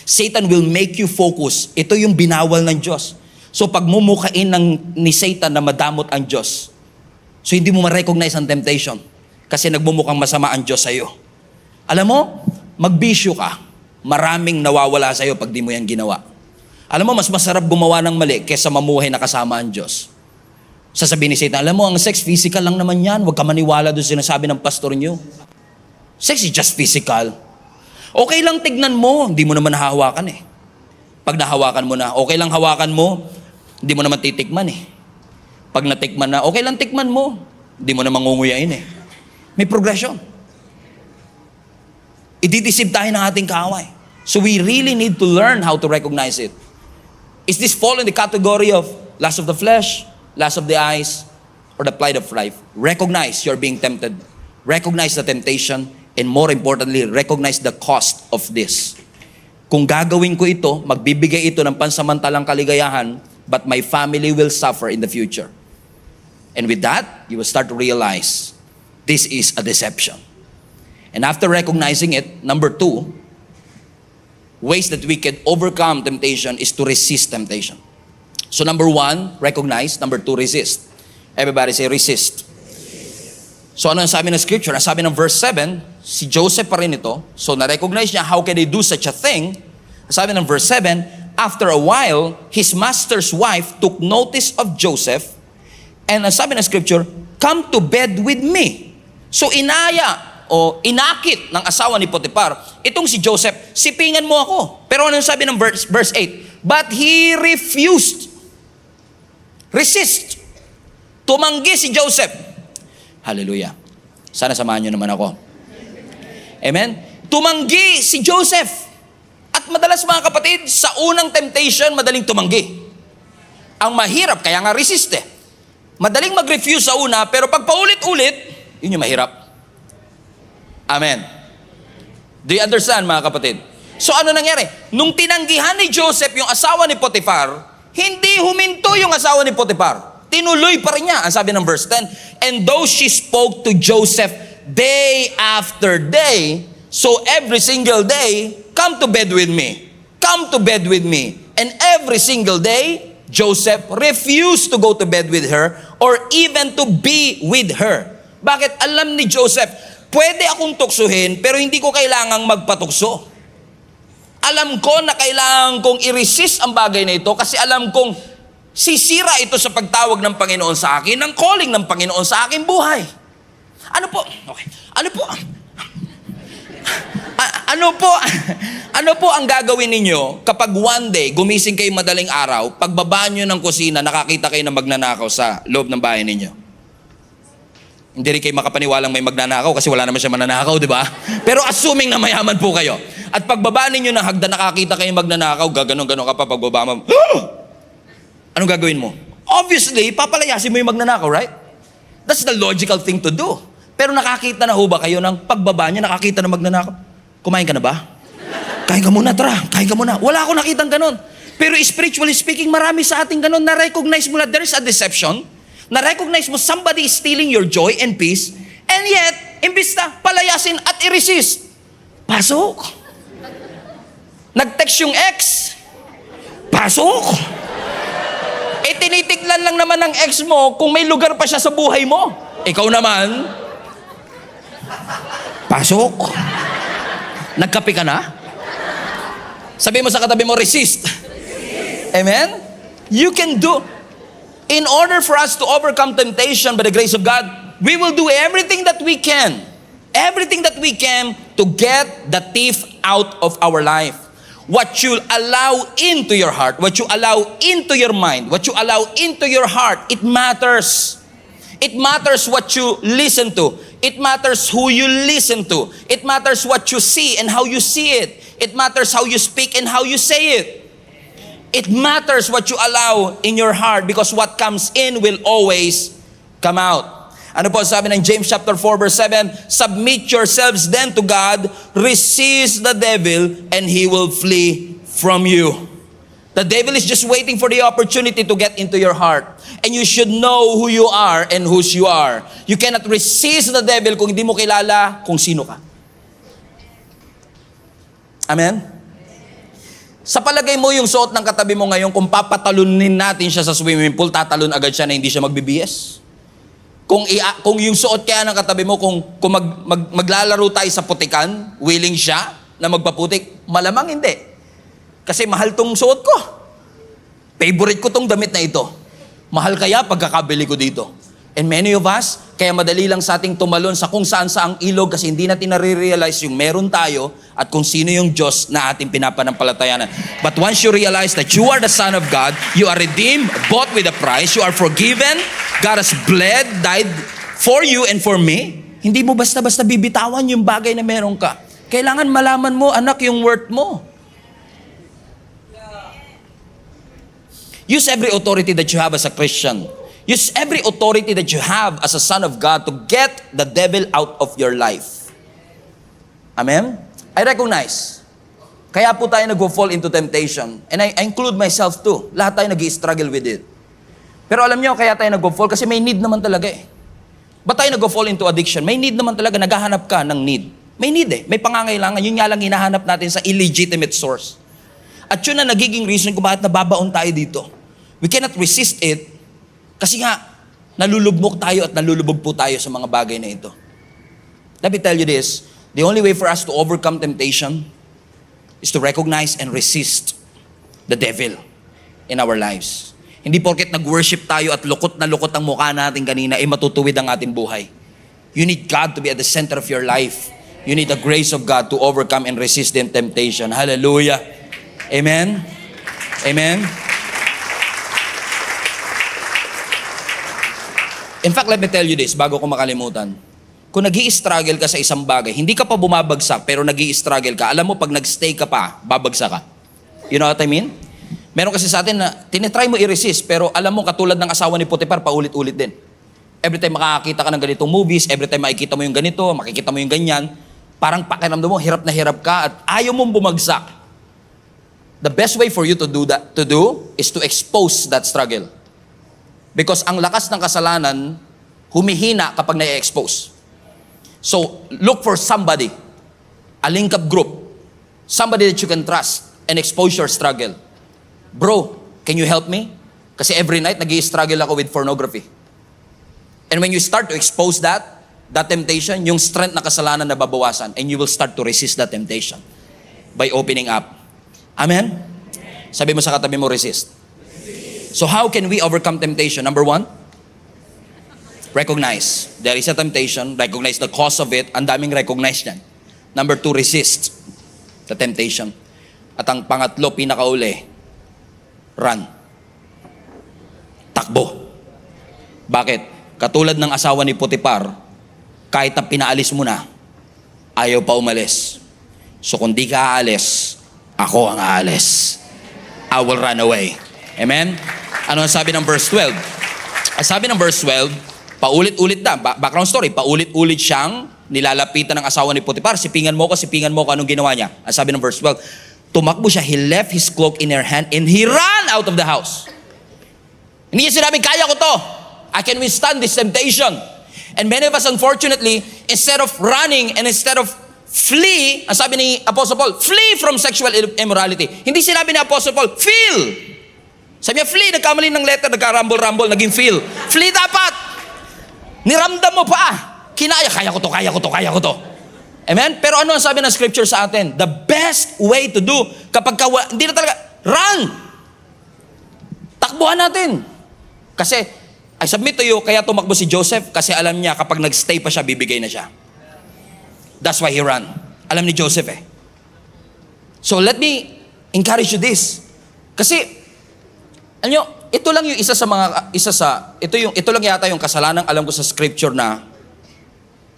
Satan will make you focus. Ito yung binawal ng Diyos. So pag mumukain ni Satan na madamot ang Diyos, so hindi mo ma-recognize ang temptation kasi nagmumukhang masama ang Diyos sa iyo. Alam mo, magbisyo ka, maraming nawawala sa iyo pag di mo yan ginawa. Alam mo, mas masarap gumawa ng mali kaysa mamuhay na kasama ang Diyos. Sasabihin ni Satan, alam mo, ang sex, physical lang naman yan. Huwag ka maniwala doon sinasabi ng pastor niyo. Sex is just physical. Okay lang tignan mo, hindi mo naman nahahawakan eh. Pag nahawakan mo na, okay lang hawakan mo, hindi mo naman titikman eh. Pag natikman na, okay lang tikman mo, hindi mo naman ngunguyain eh. May progression. Ididisib tayo ng ating kaaway. So we really need to learn how to recognize it. Is this fall in the category of lust of the flesh, lust of the eyes, or the pride of life? Recognize you're being tempted. Recognize the temptation, and more importantly, recognize the cost of this. Kung gagawin ko ito, magbibigay ito ng pansamantalang kaligayahan, but my family will suffer in the future. And with that, you will start to realize this is a deception. And after recognizing it, number 2, ways that we can overcome temptation is to resist temptation. So number 1, recognize. Number 2, resist. Everybody say resist. So ano ang sabi ng scripture? Ang sabi ng verse 7, si Joseph pa rin ito. So na-recognize niya, how can they do such a thing? Ang sabi ng verse 7, after a while, his master's wife took notice of Joseph, and ang sabi ng scripture, come to bed with me. So inaya o inakit ng asawa ni Potiphar, itong si Joseph, sipingan mo ako. Pero ano sabi ng verse 8? But he refused. Resist. Tumanggi si Joseph. Hallelujah. Sana samahan niyo naman ako. Amen? Tumanggi si Joseph. At madalas mga kapatid, sa unang temptation, madaling tumanggi. Ang mahirap, kaya nga resist eh. Madaling mag-refuse sa una, pero pag paulit-ulit, yun yung mahirap. Amen. Do you understand mga kapatid? So ano nangyari? Nung tinanggihan ni Joseph yung asawa ni Potiphar, hindi huminto yung asawa ni Potiphar. Tinuloy pa rin niya. Ang sabi ng verse 10, and though she spoke to Joseph day after day, so every single day, come to bed with me. Come to bed with me. And every single day, Joseph refused to go to bed with her or even to be with her. Bakit? Alam ni Joseph, pwede akong tuksuhin, pero hindi ko kailangang magpatukso. Alam ko na kailangan kong i-resist ang bagay na ito kasi alam kong sisira ito sa pagtawag ng Panginoon sa akin, ng calling ng Panginoon sa aking buhay. Ano po? Okay. Ano po ang gagawin ninyo kapag one day, gumising kayo madaling araw, pagbaba nyo ng kusina, nakakita kayo na magnanakaw sa loob ng bahay ninyo? Hindi rin kayo makapaniwalang may magnanakaw kasi wala naman siya mananakaw, di ba? Pero assuming na mayaman po kayo. At pagbaba ninyo ng hagdan, nakakita kayo magnanakaw, gaganon-ganon ka pa pagbaba mo. Anong gagawin mo? Obviously, papalayasin mo yung magnanakaw, right? That's the logical thing to do. Pero nakakita na ho ba kayo ng pagbaba niya, nakakita na magnanakaw? Kumain ka na ba? Kain ka muna, tara. Kain ka muna. Wala akong nakitang ganon. Pero spiritually speaking, marami sa ating ganon. Na-recognize mo na there is a deception. Na-recognize mo somebody is stealing your joy and peace. And yet, imbis na palayasin at i-resist, pasok. Nag-text yung ex, pasok. Eh, tinitignan lang naman ng ex mo kung may lugar pa siya sa buhay mo. Ikaw naman, pasok. Nagkape ka na? Sabi mo sa katabi mo, resist. Amen? You can do. In order for us to overcome temptation by the grace of God, we will do everything that we can. Everything that we can to get the thief out of our life. What you allow into your heart, what you allow into your mind, what you allow into your heart, it matters. It matters what you listen to. It matters who you listen to. It matters what you see and how you see it. It matters how you speak and how you say it. It matters what you allow in your heart because what comes in will always come out. Ano po sabi ng James chapter 4 verse 7? Submit yourselves then to God, resist the devil, and he will flee from you. The devil is just waiting for the opportunity to get into your heart. And you should know who you are and whose you are. You cannot resist the devil kung hindi mo kilala kung sino ka. Amen? Sa palagay mo yung suot ng katabi mo ngayon, kung papatalunin natin siya sa swimming pool, tatalon agad siya na hindi siya magbibiyes? Kung yung suot kaya ng katabi mo, kung maglalaro tayo sa putikan, willing siya na magpaputik? Malamang hindi. Kasi mahal tong suot ko. Favorite ko tong damit na ito. Mahal kaya pagkakabili ko dito. And many of us, kaya madali lang sa ating tumalon sa kung saan saang ilog kasi hindi natin nare-realize yung meron tayo at kung sino yung Diyos na ating pinapanampalatayanan. But once you realize that you are the Son of God, you are redeemed, bought with a price, you are forgiven, God has bled, died for you and for me, hindi mo basta-basta bibitawan yung bagay na meron ka. Kailangan malaman mo, anak, yung worth mo. Use every authority that you have as a Christian. Use every authority that you have as a son of God to get the devil out of your life. Amen? I recognize. Kaya po tayo nag-fall into temptation. And I include myself too. Lahat tayo nag-i-struggle with it. Pero alam niyo, kaya tayo nag-fall kasi may need naman talaga eh. Ba't tayo nag-fall into addiction? May need naman talaga, naghahanap ka ng need. May need eh. May pangangailangan. Yun nga lang hinahanap natin sa illegitimate source. At yun na nagiging reason kung bakit nababaon tayo dito. We cannot resist it kasi nga, nalulubog tayo at nalulubog po tayo sa mga bagay na ito. Let me tell you this, the only way for us to overcome temptation is to recognize and resist the devil in our lives. Hindi porket nag-worship tayo at lukot na lukot ang mukha natin kanina, ay matutuwid ang ating buhay. You need God to be at the center of your life. You need the grace of God to overcome and resist the temptation. Hallelujah. Amen? Amen? In fact, let me tell you this, bago ko makalimutan. Kung nag-i-struggle ka sa isang bagay, hindi ka pa bumabagsak, pero nag-i-struggle ka, alam mo, pag nag-stay ka pa, babagsak ka. You know what I mean? Meron kasi sa atin na, tinitry mo i-resist, pero alam mo, katulad ng asawa ni Potiphar, paulit-ulit din. Every time makakakita ka ng ganitong movies, every time makikita mo yung ganito, makikita mo yung ganyan, parang pakiramdam mo, hirap na hirap ka, at ayaw mong bumagsak. The best way for you to do is to expose that struggle. Because ang lakas ng kasalanan, humihina kapag na-expose. So, look for somebody, a link-up group, somebody that you can trust and expose your struggle. Bro, can you help me? Kasi every night, nag-i-struggle ako with pornography. And when you start to expose that temptation, yung strength na kasalanan na babawasan, and you will start to resist that temptation by opening up. Amen? Sabi mo sa katabi mo, resist. So how can we overcome temptation? Number one, recognize. There is a temptation. Recognize the cause of it. Ang daming recognize yan. Number two, resist the temptation. At ang pangatlo, pinakauli, run. Takbo. Bakit? Katulad ng asawa ni Potiphar, kahit na pinaalis mo na, ayaw pa umalis. So kung di ka aalis, ako ang aalis. I will run away. Amen? Ano ang sabi ng verse 12? Ang sabi ng verse 12, paulit-ulit na, background story, paulit-ulit siyang nilalapitan ng asawa ni Potiphar, sipingan mo ko, anong ginawa niya? Ang sabi ng verse 12, tumakbo siya, he left his cloak in her hand, and he ran out of the house. Hindi niya sinabing, kaya ko to. I can withstand this temptation. And many of us, unfortunately, instead of running and instead of flee, ang sabi ni Apostle Paul, flee from sexual immorality. Hindi sinabi ni Apostle Paul, feel. Sabi niya, flee, nagkamali ng letter, nagka-rumble-rumble, naging feel. Flee dapat. Niramdam mo pa. Kinaya, kaya ko to. Amen? Pero ano ang sabi ng scripture sa atin? The best way to do, kapag hindi na talaga, run! Takbuhan natin. Kasi, I submit to you, kaya tumakbo si Joseph, kasi alam niya, kapag nagstay pa siya, bibigay na siya. That's why he ran. Alam ni Joseph eh. So let me encourage you this. Kasi, alam nyo, ito lang yung ito lang yata yung kasalanang alam ko sa scripture na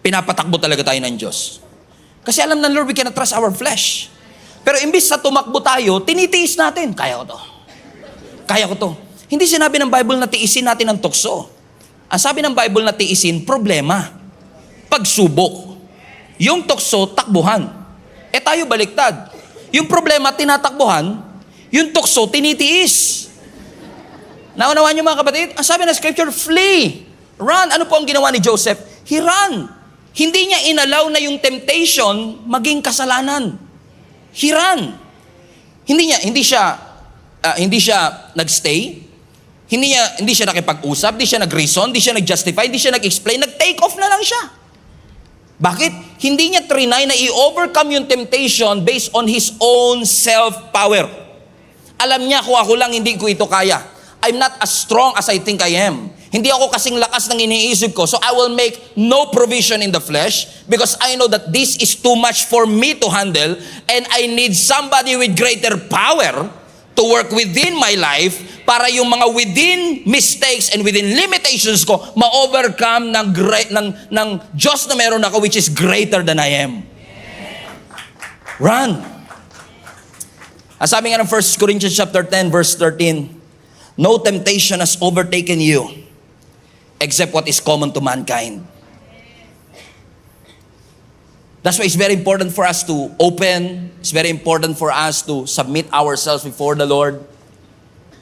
pinapatakbo talaga tayo ng Diyos. Kasi alam ng Lord, we cannot trust our flesh. Pero imbis sa tumakbo tayo, tinitiis natin. Kaya ko to. Hindi sinabi ng Bible na tiisin natin ang tukso. Ang sabi ng Bible na tiisin, problema. Pagsubok. Yung tukso, takbuhan. Tayo baliktad. Yung problema, tinatakbuhan. Yung tukso, tinitiis. Naunawaan niyo mga kapatid? Ang sabi ng scripture, flee. Run. Ano po ang ginawa ni Joseph? He ran. Hindi niya inalaw na yung temptation maging kasalanan. He ran. Hindi siya nagstay. Hindi siya nakipag-usap, hindi siya nag-reason, hindi siya nag-justify, hindi siya nag-explain, nag-take off na lang siya. Bakit? Hindi niya trinay na i-overcome yung temptation based on his own self-power. Alam niya kung ako lang hindi ko ito kaya. I'm not as strong as I think I am. Hindi ako kasing lakas ng iniisip ko. So I will make no provision in the flesh because I know that this is too much for me to handle and I need somebody with greater power to work within my life para yung mga within mistakes and within limitations ko ma-overcome ng Diyos na meron ako which is greater than I am. Run! Ang sabi nga ng 1 Corinthians chapter 10 verse 13, no temptation has overtaken you except what is common to mankind. That's why it's very important for us to open. It's very important for us to submit ourselves before the Lord.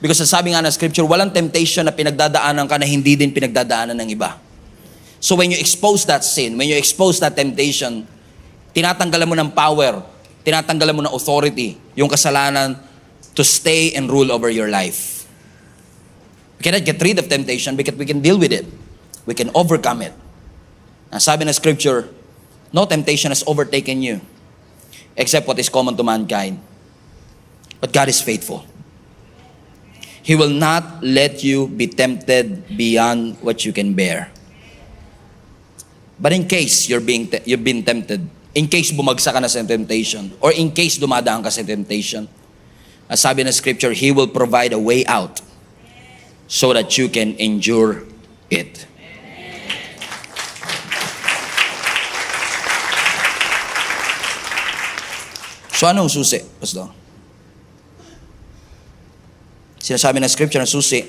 Because sabi nga ng scripture, walang temptation na pinagdadaanan ka na hindi din pinagdadaanan ng iba. So when you expose that sin, when you expose that temptation, tinatanggalan mo ng power, tinatanggalan mo ng authority, yung kasalanan to stay and rule over your life. We cannot get rid of temptation because we can deal with it. We can overcome it. Ang sabi ng scripture, no temptation has overtaken you except what is common to mankind. But God is faithful. He will not let you be tempted beyond what you can bear. But in case you've been tempted, in case bumagsak ka na sa temptation, or in case dumadaan ka sa temptation, as sabi ng scripture, He will provide a way out so that you can endure it. So anong susi, Pastor? Sinasabi ng scripture na susi,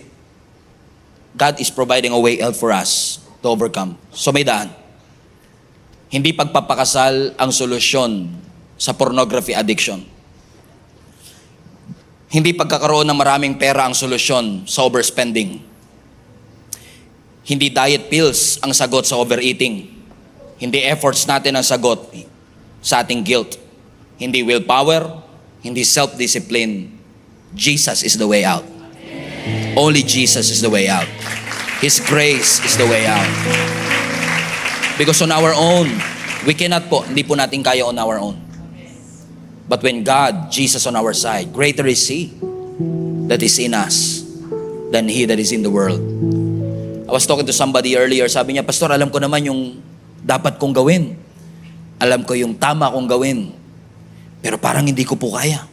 God is providing a way out for us to overcome. So may daan. Hindi pagpapakasal ang solusyon sa pornography addiction. Hindi pagkakaroon ng maraming pera ang solusyon sa overspending. Hindi diet pills ang sagot sa overeating. Hindi efforts natin ang sagot sa ating guilt. Hindi willpower, hindi self-discipline. Jesus is the way out. Only Jesus is the way out. His grace is the way out. Because on our own, we cannot po, hindi po natin kaya on our own. But when God, Jesus on our side, greater is He that is in us than he that is in the world. I was talking to somebody earlier, sabi niya, Pastor, alam ko naman yung dapat kong gawin. Alam ko yung tama kong gawin. Pero parang hindi ko po kaya.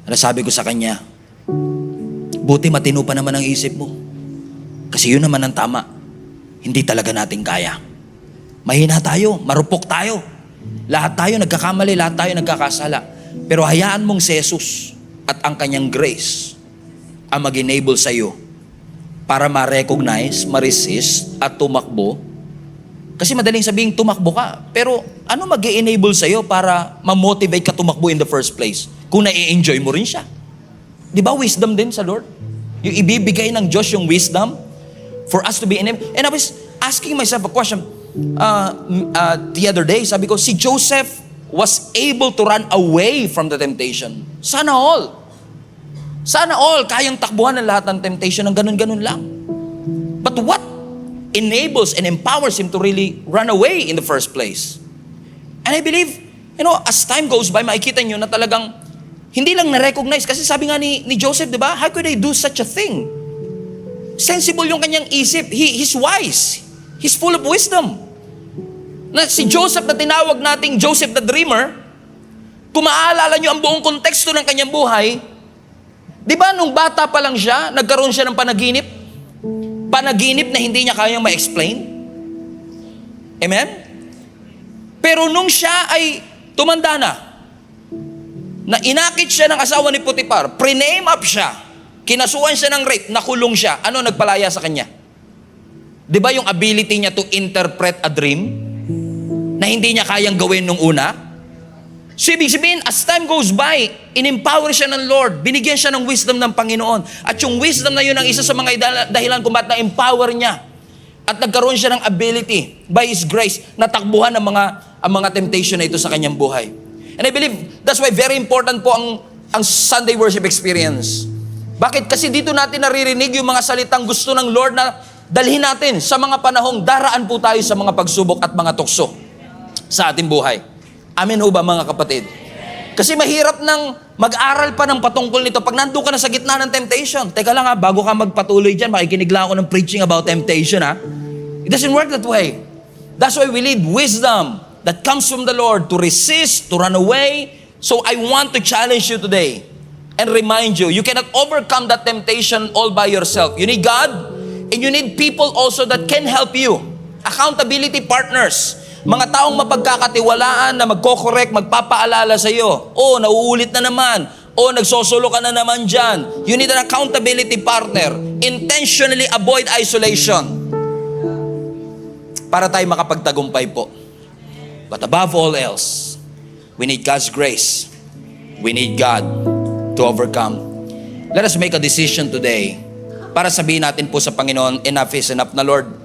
Ano sabi ko sa kanya? Buti matino pa naman ang isip mo. Kasi yun naman ang tama. Hindi talaga natin kaya. Mahina tayo, marupok tayo. Lahat tayo nagkakamali, lahat tayo nagkakasala. Pero hayaan mong si Jesus at ang kanyang grace ang mag-enable sa iyo para ma-recognize, ma-resist at tumakbo. Kasi madaling sabihin tumakbo ka, pero ano mag-enable sa iyo para ma-motivate ka tumakbo in the first place? Kung na-i-enjoy mo rin siya. Di ba wisdom din sa Lord? Yung ibibigay ng Diyos yung wisdom for us to be enabled. And I was asking myself a question the other day. Sabi ko, si Joseph was able to run away from the temptation. Sana all. Sana all, kayang takbuhan ng lahat ng temptation ng ganun-ganun lang. But what enables and empowers him to really run away in the first place? And I believe, as time goes by, makikita nyo na talagang hindi lang na-recognize. Kasi sabi nga ni Joseph, di ba? How could I do such a thing? Sensible yung kanyang isip. He's wise. He's full of wisdom. Na si Joseph na tinawag nating Joseph the Dreamer, kung maaalala nyo ang buong konteksto ng kanyang buhay, di ba nung bata pa lang siya, nagkaroon siya ng panaginip? Panaginip na hindi niya kayang ma-explain? Amen? Pero nung siya ay tumanda na inakit siya ng asawa ni Potiphar, pre-name up siya, kinasuhan siya ng rape, nakulong siya, ano nagpalaya sa kanya? Di ba yung ability niya to interpret a dream na hindi niya kayang gawin nung una? So ibig sabihin, as time goes by, in-empower siya ng Lord, binigyan siya ng wisdom ng Panginoon. At yung wisdom na yun ang isa sa mga dahilan kung ba't na-empower niya. At nagkaroon siya ng ability, by His grace, na takbuhan ang mga temptation na ito sa kanyang buhay. And I believe, that's why very important po ang Sunday worship experience. Bakit? Kasi dito natin naririnig yung mga salitang gusto ng Lord na dalhin natin sa mga panahong daraan po tayo sa mga pagsubok at mga tukso sa ating buhay. Amen ho ba mga kapatid? Kasi mahirap nang mag-aral pa ng patungkol nito pag nandun ka na sa gitna ng temptation. Teka lang ha, bago ka magpatuloy dyan, makikinig lang ako ng preaching about temptation ha. It doesn't work that way. That's why we need wisdom that comes from the Lord to resist, to run away. So I want to challenge you today and remind you, you cannot overcome that temptation all by yourself. You need God, and you need people also that can help you. Accountability partners. Mga taong mapagkakatiwalaan na magko-correct, magpapaalala sa iyo. Oh, nauulit na naman. Oh, nagsosolo ka na naman dyan. You need an accountability partner. Intentionally avoid isolation. Para tayo makapagtagumpay po. But above all else, we need God's grace. We need God to overcome. Let us make a decision today para sabihin natin po sa Panginoon, enough is enough na Lord.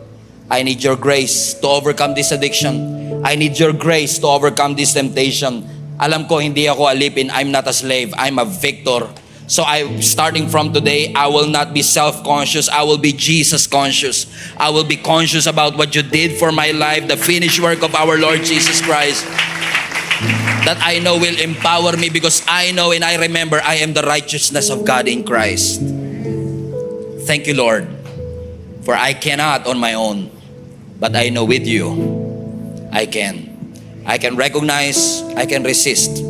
I need your grace to overcome this addiction. I need your grace to overcome this temptation. Alam ko, hindi ako alipin. I'm not a slave. I'm a victor. So starting from today, I will not be self-conscious. I will be Jesus-conscious. I will be conscious about what you did for my life, the finished work of our Lord Jesus Christ. That I know will empower me because I know and I remember I am the righteousness of God in Christ. Thank you, Lord, for I cannot on my own. But I know with you, I can. I can recognize, I can resist,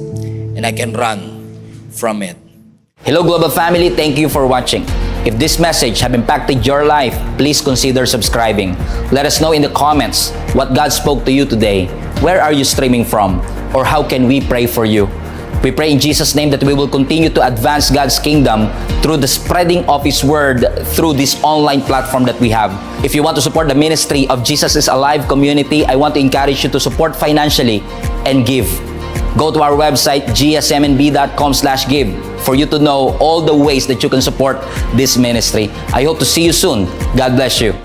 and I can run from it. Hello Global Family, thank you for watching. If this message have impacted your life, please consider subscribing. Let us know in the comments what God spoke to you today. Where are you streaming from? Or how can we pray for you? We pray in Jesus' name that we will continue to advance God's kingdom through the spreading of His Word through this online platform that we have. If you want to support the ministry of Jesus is Alive community, I want to encourage you to support financially and give. Go to our website, gsmnb.com/give, for you to know all the ways that you can support this ministry. I hope to see you soon. God bless you.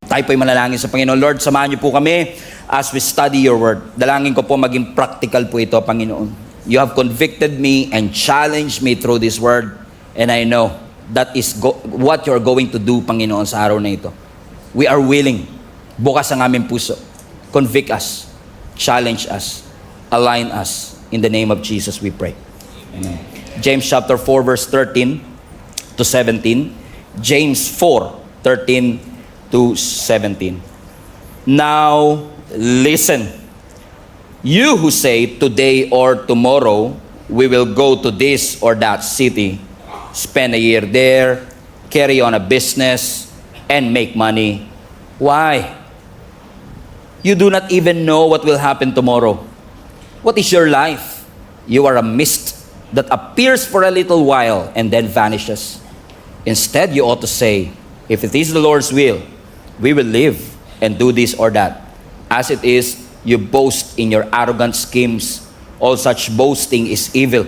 Tayo po'y manalangin sa Panginoon. Lord, samahan niyo po kami as we study your word. Dalangin ko po maging practical po ito, Panginoon. You have convicted me and challenged me through this word. And I know that is what you're going to do, Panginoon, sa araw na ito. We are willing. Bukas ang aming puso. Convict us. Challenge us. Align us. In the name of Jesus we pray. Amen. James chapter 4 verse 13 to 17. James 4:13 to 17. Now, listen. You who say today or tomorrow we will go to this or that city, spend a year there, carry on a business, and make money. Why? You do not even know what will happen tomorrow. What is your life? You are a mist that appears for a little while and then vanishes. Instead, you ought to say, if it is the Lord's will, we will live and do this or that. As it is, you boast in your arrogant schemes. All such boasting is evil.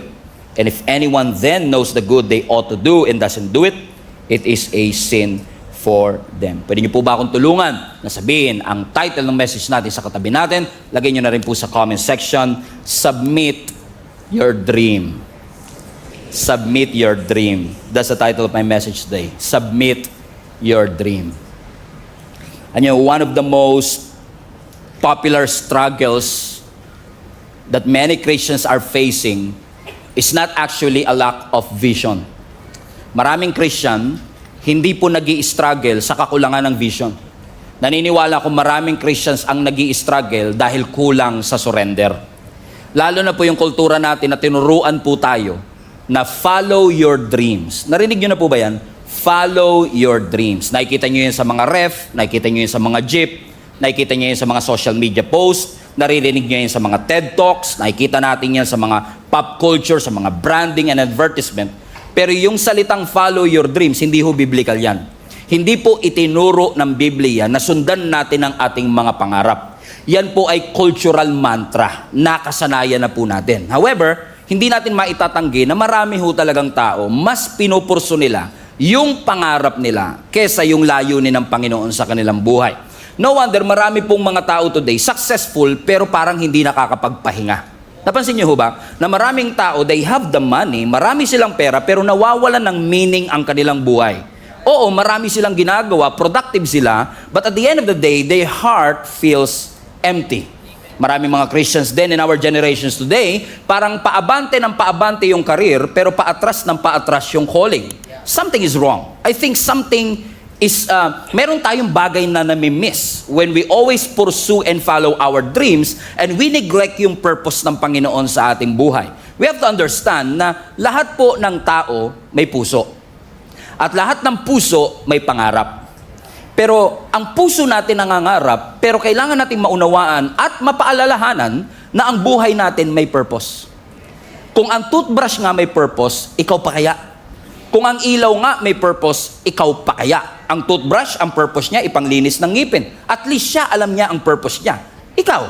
And if anyone then knows the good they ought to do and doesn't do it, it is a sin for them. Pwede niyo po ba akong tulungan na sabihin ang title ng message natin sa katabi natin? Lagay niyo na rin po sa comment section, Submit Your Dream. Submit Your Dream. That's the title of my message today. Submit Your Dream. And you know, one of the most popular struggles that many Christians are facing is not actually a lack of vision. Maraming Christian, hindi po nag-i-struggle sa kakulangan ng vision. Naniniwala ko maraming Christians ang nag-i-struggle dahil kulang sa surrender. Lalo na po yung kultura natin na tinuruan po tayo na follow your dreams. Narinig nyo na po ba yan? Follow your dreams. Nakikita nyo yan sa mga ref, nakikita nyo yan sa mga jeep, nakikita nyo yan sa mga social media posts, naririnig nyo yan sa mga TED Talks, nakikita natin yan sa mga pop culture, sa mga branding and advertisement. Pero yung salitang follow your dreams, hindi ho biblical yan. Hindi po itinuro ng Biblia na sundan natin ang ating mga pangarap. Yan po ay cultural mantra. Nakasanayan na po natin. However, hindi natin maitatanggi na marami ho talagang tao, mas pinupurso nila yung pangarap nila kesa yung layunin ng Panginoon sa kanilang buhay. No wonder marami pong mga tao today successful pero parang hindi nakakapagpahinga. Napansin niyo ho ba na maraming tao, they have the money, marami silang pera pero nawawalan ng meaning ang kanilang buhay. Oo, marami silang ginagawa, productive sila, but at the end of the day, their heart feels empty. Maraming mga Christians din in our generations today, parang paabante ng paabante yung career, pero paatras ng paatras yung calling. Something is wrong. I think something is, meron tayong bagay na nami-miss when we always pursue and follow our dreams and we neglect yung purpose ng Panginoon sa ating buhay. We have to understand na lahat po ng tao may puso. At lahat ng puso may pangarap. Pero ang puso natin nangangarap, pero kailangan nating maunawaan at mapaalalahanan na ang buhay natin may purpose. Kung ang toothbrush nga may purpose, ikaw pa kaya? Kung ang ilaw nga may purpose, ikaw pa kaya? Ang toothbrush, ang purpose niya, ipanglinis ng ngipin. At least siya, alam niya ang purpose niya. Ikaw,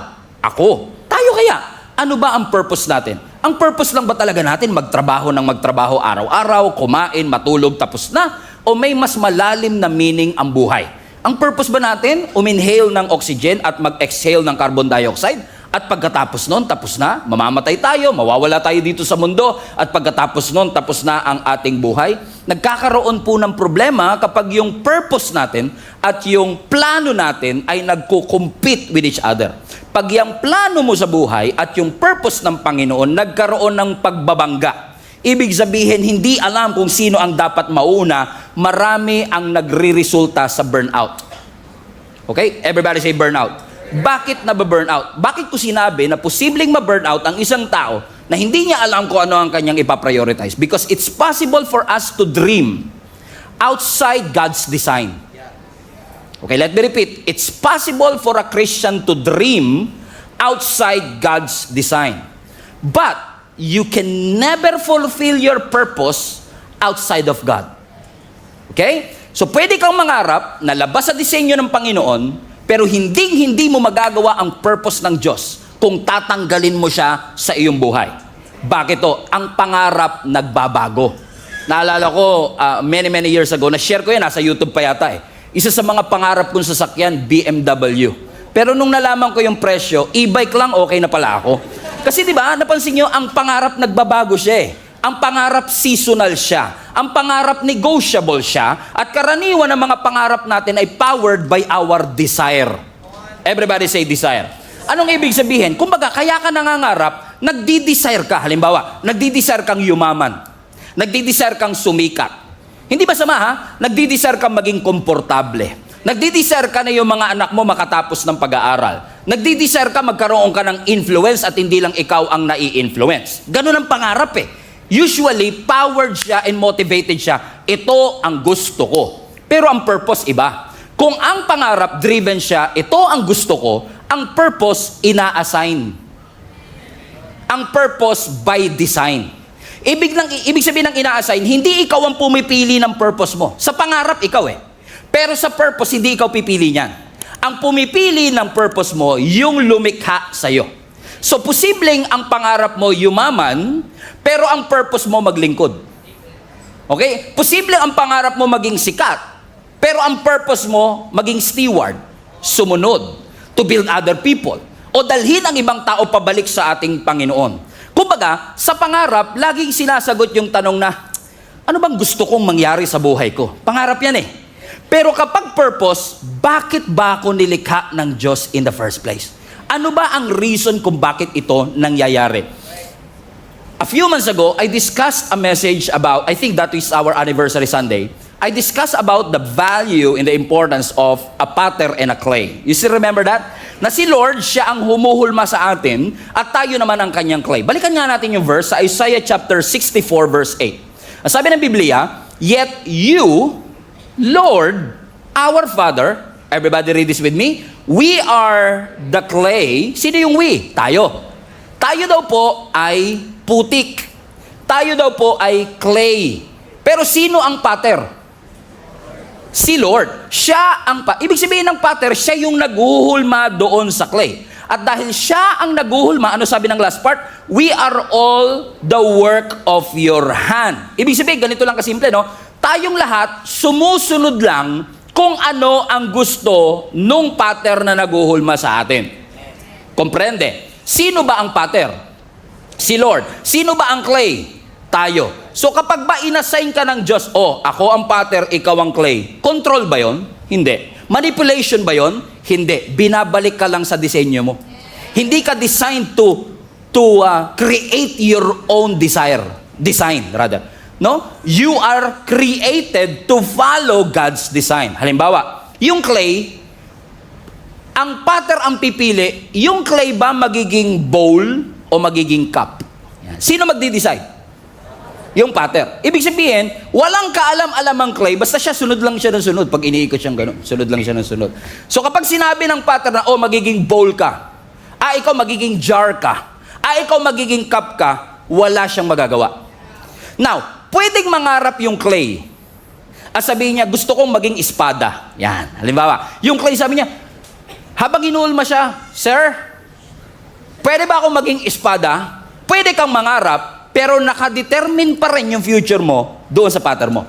ako, tayo kaya? Ano ba ang purpose natin? Ang purpose lang ba talaga natin magtrabaho ng magtrabaho araw-araw, kumain, matulog, tapos na? O may mas malalim na meaning ang buhay? Ang purpose ba natin, uminhale ng oxygen at mag-exhale ng carbon dioxide? At pagkatapos nun, tapos na, mamamatay tayo, mawawala tayo dito sa mundo, at pagkatapos nun, tapos na ang ating buhay? Nagkakaroon po ng problema kapag yung purpose natin at yung plano natin ay nagko-compete with each other. Pag yung plano mo sa buhay at yung purpose ng Panginoon nagkaroon ng pagbabangga, ibig sabihin, hindi alam kung sino ang dapat mauna, marami ang nagre-resulta sa burnout. Okay? Everybody say burnout. Bakit nababurnout? Bakit ko sinabi na posibleng ma-burnout ang isang tao na hindi niya alam kung ano ang kanyang ipaprioritize? Because it's possible for us to dream outside God's design. Okay, let me repeat. It's possible for a Christian to dream outside God's design. But you can never fulfill your purpose outside of God. Okay? So pwede kang mangarap na labas sa disenyo ng Panginoon, pero hindi mo magagawa ang purpose ng Diyos kung tatanggalin mo siya sa iyong buhay. Bakit to? Ang pangarap nagbabago. Naalala ko, many years ago, na-share ko yan, nasa YouTube pa yata eh. Isa sa mga pangarap kong sasakyan, BMW. Pero nung nalaman ko yung presyo, e-bike lang, okay na pala ako. Kasi di ba, napansin nyo, ang pangarap nagbabago siya eh. Ang pangarap seasonal siya. Ang pangarap negotiable siya. At karaniwan ng mga pangarap natin ay powered by our desire. Everybody say desire. Anong ibig sabihin? Kumbaga, kaya ka nangangarap, nagdi-desire ka. Halimbawa, nagdi-desire kang yumaman. Nagdi-desire kang sumikat. Hindi ba sama ha? Nagdi-desire kang maging komportable. Nagdi-desire ka na yung mga anak mo makatapos ng pag-aaral. Nagdi-desire ka magkaroon ka ng influence at hindi lang ikaw ang nai-influence. Ganun ang pangarap eh. Usually, powered siya and motivated siya. Ito ang gusto ko. Pero ang purpose iba. Kung ang pangarap driven siya, ito ang gusto ko, ang purpose ina-assign. Ang purpose by design. Ibig sabihin ng ina-assign, hindi ikaw ang pumipili ng purpose mo. Sa pangarap, ikaw eh. Pero sa purpose, hindi ikaw pipili niyan. Ang pumipili ng purpose mo, yung lumikha sa'yo. So, posibleng ang pangarap mo yumaman, pero ang purpose mo maglingkod. Okay? Posibleng ang pangarap mo maging sikat, pero ang purpose mo maging steward, sumunod, to build other people, o dalhin ang ibang tao pabalik sa ating Panginoon. Kumbaga, sa pangarap, laging sinasagot yung tanong na, ano bang gusto kong mangyari sa buhay ko? Pangarap yan eh. Pero kapag purpose, bakit ba ako nilikha ng Diyos in the first place? Ano ba ang reason kung bakit ito nangyayari? A few months ago, I discussed a message about, I think that is our anniversary Sunday, I discussed about the value and the importance of a potter and a clay. You still remember that? Na si Lord, siya ang humuhulma sa atin at tayo naman ang kanyang clay. Balikan nga natin yung verse sa Isaiah chapter 64 verse 8. Ang sabi ng Biblia, yet you, Lord, our Father, everybody read this with me, we are the clay. Sino yung we? Tayo. Tayo daw po ay putik. Tayo daw po ay clay. Pero sino ang potter? Si Lord. Siya ang ibig sabihin ng potter, siya yung naghuhulma doon sa clay. At dahil siya ang naghuhulma, ano sabi ng last part? We are all the work of your hand. Ibig sabihin, ganito lang kasimple, no? Tayong lahat, sumusunod lang kung ano ang gusto nung potter na naghuhulma sa atin. Komprende? Sino ba ang potter? Si Lord. Sino ba ang clay? Tayo. So kapag ba inassign ka ng Diyos, ako ang potter, ikaw ang clay, control ba yon? Hindi. Manipulation ba yon? Hindi. Binabalik ka lang sa disenyo mo. Hindi ka designed to create your own design rather. No? You are created to follow God's design. Halimbawa, yung clay, ang pattern ang pipili, yung clay ba magiging bowl o magiging cup? Yan. Sino magdi-decide? Yung pattern. Ibig sabihin, walang kaalam-alam ang clay, basta siya sunod lang siya ng sunod. Pag iniikot siyang gano'n, sunod lang siya ng sunod. So kapag sinabi ng pattern na, magiging bowl ka, ikaw magiging jar ka, ikaw magiging cup ka, wala siyang magagawa. Now, pwedeng mangarap yung clay. At sabihin niya, gusto kong maging espada. Yan. Halimbawa, yung clay sabi niya, habang inuulma siya, Sir, pwede ba akong maging espada? Pwede kang mangarap, pero nakadetermine pa rin yung future mo doon sa pattern mo.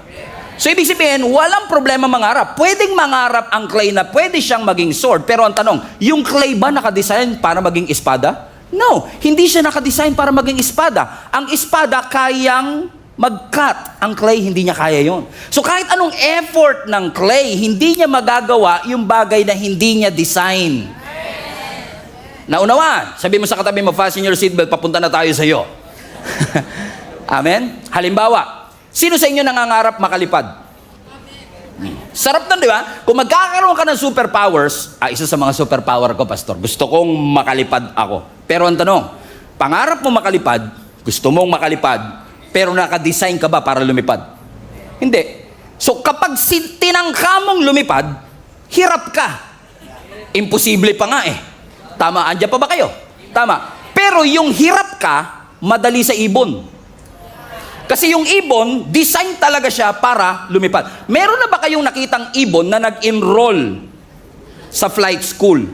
So, ibig sabihin, walang problema mangarap. Pwedeng mangarap ang clay na pwede siyang maging sword. Pero ang tanong, yung clay ba nakadesign para maging espada? No, hindi siya nakadesign para maging espada. Ang espada kayang mag-cut. Ang clay, hindi niya kaya yon. So kahit anong effort ng clay, hindi niya magagawa yung bagay na hindi niya design. Naunawaan? Sabi mo sa katabi mo, fasten your seatbelt, papunta na tayo sa iyo. Amen? Halimbawa, sino sa inyo nangangarap makalipad? Sarap nun, di ba? Kung magkakaroon ka ng superpowers, isa sa mga superpower ko, Pastor, gusto kong makalipad ako. Pero ang tanong, pangarap mo makalipad, gusto mong makalipad, pero nakadesign ka ba para lumipad? Hindi. So kapag tinangka mong lumipad, hirap ka. Imposible pa nga eh. Tama, andyan pa ba kayo? Tama. Pero yung hirap ka, madali sa ibon. Kasi yung ibon, design talaga siya para lumipad. Meron na ba kayong nakitang ibon na nag-enroll sa flight school?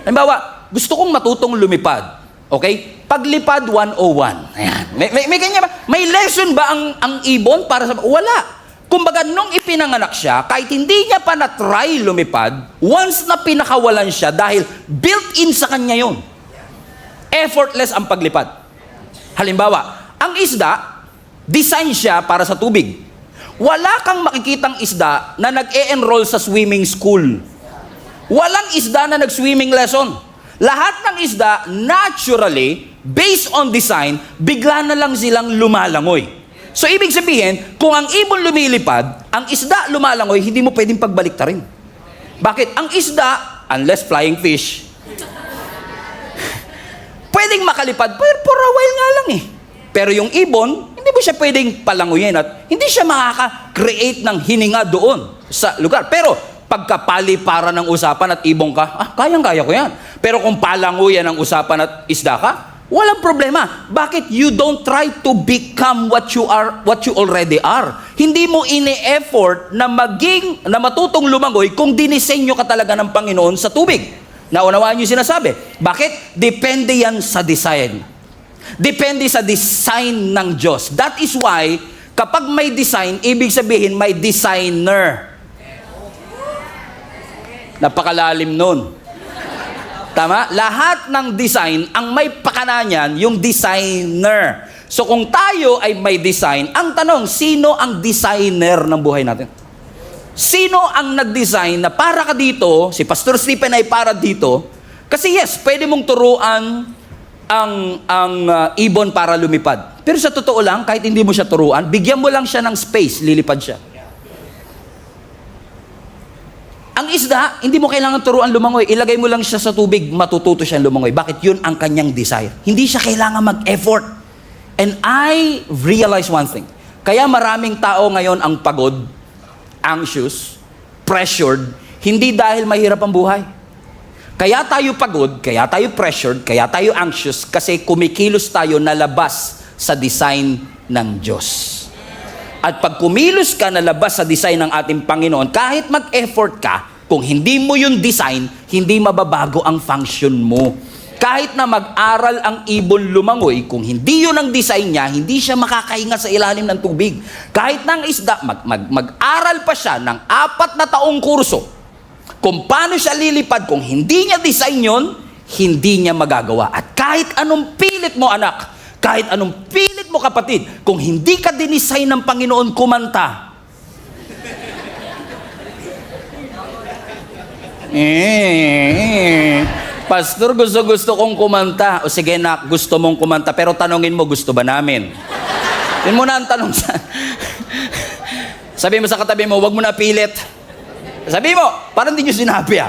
Halimbawa, gusto kong matutong lumipad. Okay? Paglipad 101. Ayan. May ganyan ba? May lesson ba ang ibon para sa... Wala. Kumbaga, nung ipinanganak siya, kahit hindi niya pa na-try lumipad, once na pinakawalan siya dahil built-in sa kanya yun. Effortless ang paglipad. Halimbawa, ang isda, design siya para sa tubig. Wala kang makikitang isda na nag-e-enroll sa swimming school. Walang isda na nag-swimming lesson. Lahat ng isda, naturally, based on design, bigla na lang silang lumalangoy. So, ibig sabihin, kung ang ibon lumilipad, ang isda lumalangoy, hindi mo pwedeng pagbaliktarin. Bakit? Ang isda, unless flying fish, pwedeng makalipad, pero for a while nga lang eh. Pero yung ibon, hindi mo siya pwedeng palanguyin at hindi siya makaka-create ng hininga doon sa lugar. Pero, pagkapaliparan ng usapan at ibong ka, kayang-kaya ko yan. Pero kung palanguyan ang usapan at isda ka, walang problema. Bakit? You don't try to become what you already are. Hindi mo ini-effort na matutong lumangoy kung dinisenyo ka talaga ng Panginoon sa tubig. Naunawaan niyo sinasabi. Bakit? Depende yan sa design. Depende sa design ng Diyos. That is why, kapag may design, ibig sabihin may designer. Napakalalim nun. Tama? Lahat ng design, ang may pakana niyan, yung designer. So kung tayo ay may design, ang tanong, sino ang designer ng buhay natin? Sino ang nag-design na para ka dito, si Pastor Stephen ay para dito, kasi yes, pwede mong turuan ang ibon para lumipad. Pero sa totoo lang, kahit hindi mo siya turuan, bigyan mo lang siya ng space, lilipad siya. Ang isda, hindi mo kailangan turuan lumangoy. Ilagay mo lang siya sa tubig, matututo siya lumangoy. Bakit? Yun ang kanyang desire. Hindi siya kailangan mag-effort. And I realize one thing. Kaya maraming tao ngayon ang pagod, anxious, pressured, hindi dahil mahirap ang buhay. Kaya tayo pagod, kaya tayo pressured, kaya tayo anxious, kasi kumikilos tayo na labas sa design ng Diyos. At pag kumilos ka na labas sa design ng ating Panginoon, kahit mag-effort ka, kung hindi mo yung design, hindi mababago ang function mo. Kahit na mag-aral ang ibon lumangoy, kung hindi yun ang design niya, hindi siya makakahinga sa ilalim ng tubig. Kahit na ang isda, mag-aral pa siya ng 4 na taong kurso, kung paano siya lilipad, kung hindi niya design yun, hindi niya magagawa. At kahit anong pilit mo, anak, kahit anong pilit mo, kapatid, kung hindi ka dinesign ng Panginoon kumanta, Pastor, gusto kong kumanta. O sige na, gusto mong kumanta, pero tanongin mo, gusto ba namin? Yun muna ang tanong sa... Sabi mo sa katabi mo, wag mo na pilit. Sabi mo, parang hindi nyo sinabi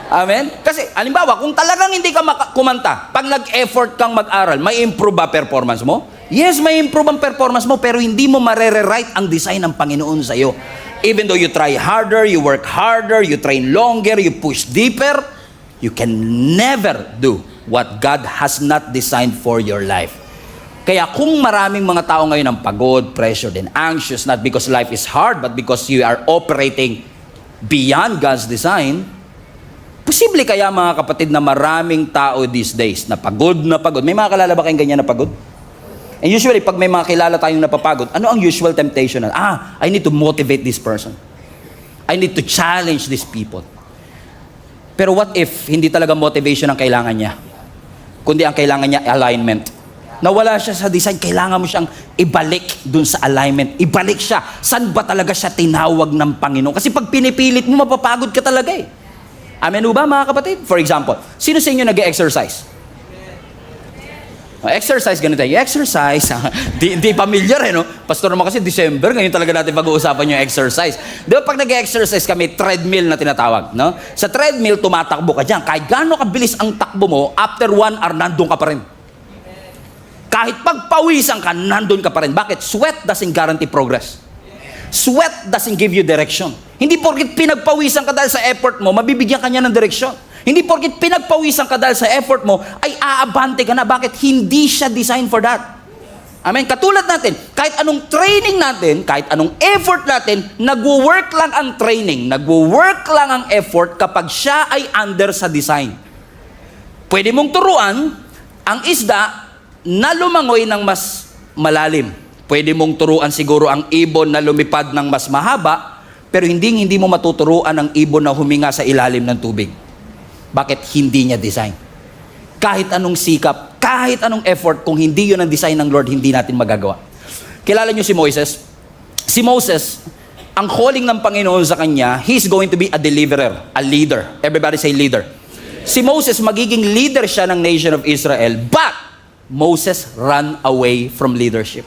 Amen? Kasi, halimbawa, kung talagang hindi ka kumanta, pag nag-effort kang mag-aral, may improve ba performance mo? Yes, may improve ang performance mo, pero hindi mo marere-write ang design ng Panginoon sa'yo. Even though you try harder, you work harder, you train longer, you push deeper, you can never do what God has not designed for your life. Kaya kung maraming mga tao ngayon ang pagod, pressured, and anxious, not because life is hard, but because you are operating beyond God's design, posible kaya mga kapatid na maraming tao these days na pagod na pagod. May mga kalala ba kayong ganyan na pagod? And usually, pag may mga kilala tayong napapagod, ano ang usual temptation? I need to motivate this person. I need to challenge these people. Pero what if hindi talaga motivation ang kailangan niya? Kundi ang kailangan niya, alignment. Nawala siya sa design, kailangan mo siyang ibalik dun sa alignment. Ibalik siya. Saan ba talaga siya tinawag ng Panginoon? Kasi pag pinipilit mo, mapapagod ka talaga Amen ba mga kapatid? For example, sino sa inyo nag-exercise? Exercise, ganito tayo. Exercise. Di familiar no? Pastor naman kasi December, ngayon talaga natin pag-uusapan yung exercise. Di ba pag nag-exercise kami, treadmill na tinatawag, no? Sa treadmill, tumatakbo ka dyan. Kahit gaano kabilis ang takbo mo, after 1 hour, nandun ka pa rin. Kahit pagpawisan ka, nandun ka pa rin. Bakit? Sweat doesn't guarantee progress. Sweat doesn't give you direction. Hindi porket pinagpawisan ka dahil sa effort mo, mabibigyan ka niya ng direction. Hindi porket pinagpawisan ka dahil sa effort mo, ay aabante ka na. Bakit? Hindi siya designed for that. Amen? Katulad natin, kahit anong training natin, kahit anong effort natin, nagwo-work lang ang training, nagwo-work lang ang effort kapag siya ay under sa design. Pwede mong turuan ang isda na lumangoy ng mas malalim. Pwede mong turuan siguro ang ibon na lumipad ng mas mahaba, pero hindi mo matuturuan ang ibon na huminga sa ilalim ng tubig. Bakit? Hindi niya design. Kahit anong sikap, kahit anong effort, kung hindi yun ang design ng Lord, hindi natin magagawa. Kilala niyo si Moses? Si Moses, ang calling ng Panginoon sa kanya, he's going to be a deliverer, a leader. Everybody say leader. Si Moses, magiging leader siya ng nation of Israel, but Moses ran away from leadership.